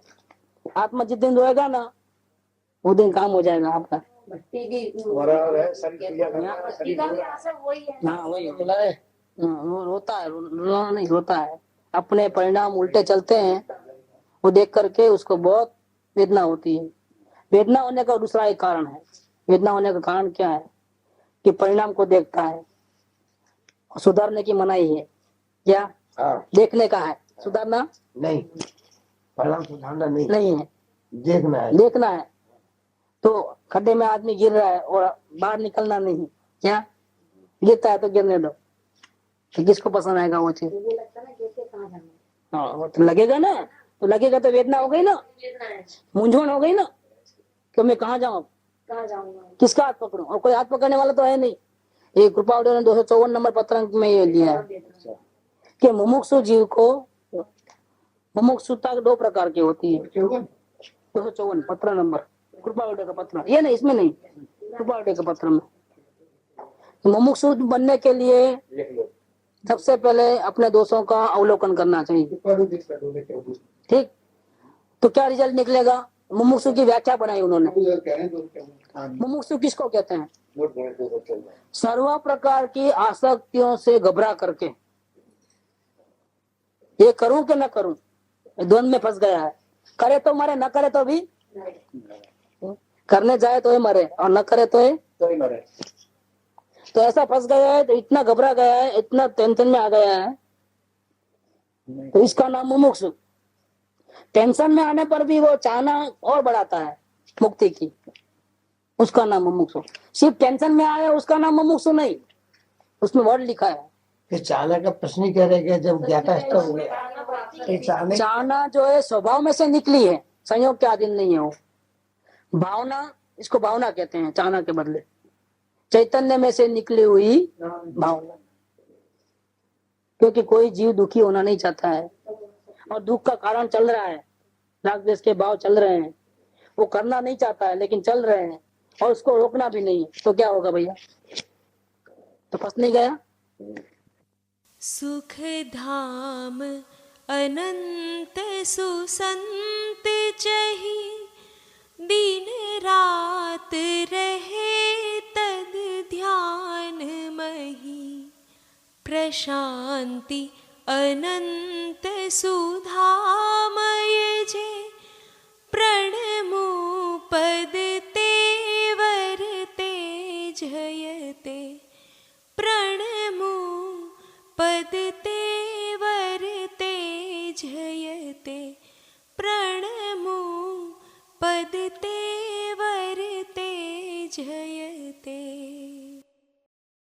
Speaker 3: आत्मा जिस दिन रोएगा ना, वो दिन काम हो जाएगा आपका।
Speaker 1: भट्टी की
Speaker 2: बराबर है, शरीर क्रिया करना,
Speaker 1: भट्टी
Speaker 2: शरीर
Speaker 1: का भी
Speaker 2: पूरा।
Speaker 1: असर वही है।
Speaker 3: हाँ वही वो रोता है, रोना नहीं रोता है। अपने परिणाम उल्टे चलते हैं, वो देख करके उसको बहुत वेदना होती है। वेदना होने का दूसरा एक कारण है। वेदना होने का कारण क्या है कि परिणाम को देखता है, सुधारने की मनाही है। क्या देखने का है, सुधारना
Speaker 4: नहीं, परिणाम सुधारना नहीं,
Speaker 3: नहीं है,
Speaker 4: देखना है।
Speaker 3: देखना है। तो खड्डे में आदमी गिर रहा है और बाहर निकलना नहीं, क्या गिरता है तो गिरने दो, तो किसको पसंद आएगा वो चीज?
Speaker 1: मुझे लगता है ना कैसे कहाँ जाना
Speaker 3: हाँ, वो तो लगेगा ना, तो लगेगा तो वेदना हो गई ना,
Speaker 1: वेदना है,
Speaker 3: मूंझवण हो गई ना कि मैं कहाँ जाऊँ,
Speaker 1: कहाँ जाऊंगा।
Speaker 3: किसका हाथ पकड़ूं? और कोई हाथ पकड़ने वाला तो है नहीं। ये कृपा उदय ने 254 नंबर पत्र में ये लिया है कि मुमुक्षु जीव को, मुमुक्षुता 2 प्रकार की होती है। 254 पत्र नंबर कृपा उदय का पत्र, ये नहीं, इसमें नहीं, कृपा उदय के पत्र में। मुमुक्षु बनने के लिए सबसे पहले अपने दोषों का अवलोकन करना चाहिए। ठीक, तो क्या रिजल्ट निकलेगा? मुमुक्षु की व्याख्या बनाई उन्होंने। मुमुक्षु किसको कहते हैं? सर्व प्रकार की आसक्तियों से घबरा करके ये करूं कि न करूं, द्वंद में फंस गया है। करे तो मरे, न करे तो भी करने जाए तो ही मरे, और न करे तो ही
Speaker 2: मरे।
Speaker 3: तो ऐसा फंस गया है, तो इतना घबरा गया है, इतना टेंशन में आ गया है, तो इसका नाम मुमुक्षु। टेंशन में आने पर भी वो चाहना और बढ़ाता है मुक्ति की, उसका नाम मुमुक्षु। सिर्फ टेंशन में आया उसका नाम मुमुक्षु नहीं, उसमें वर्ड लिखा है।
Speaker 4: फिर चाहना का प्रश्न ही कह रहे कि जब ज्ञाता स्तर हो गया
Speaker 2: ये चाहने
Speaker 3: चाहना जो है स्वभाव में से निकली है, संयोग के अधीन नहीं है वो। भावना, इसको भावना कहते हैं चाहना के बदले, चैतन्य में से निकली हुई भावना। क्योंकि कोई जीव दुखी होना नहीं चाहता है और दुख का कारण चल रहा है, राग द्वेष के भाव चल रहे हैं, वो करना नहीं चाहता है लेकिन चल रहे हैं और उसको रोकना भी नहीं है, तो क्या होगा भैया? तो फंस नहीं गया?
Speaker 5: सुख धाम अनंत सुसंत चही, दिन रात रहे तद ध्यान मही। प्रशांति अनंत सुधा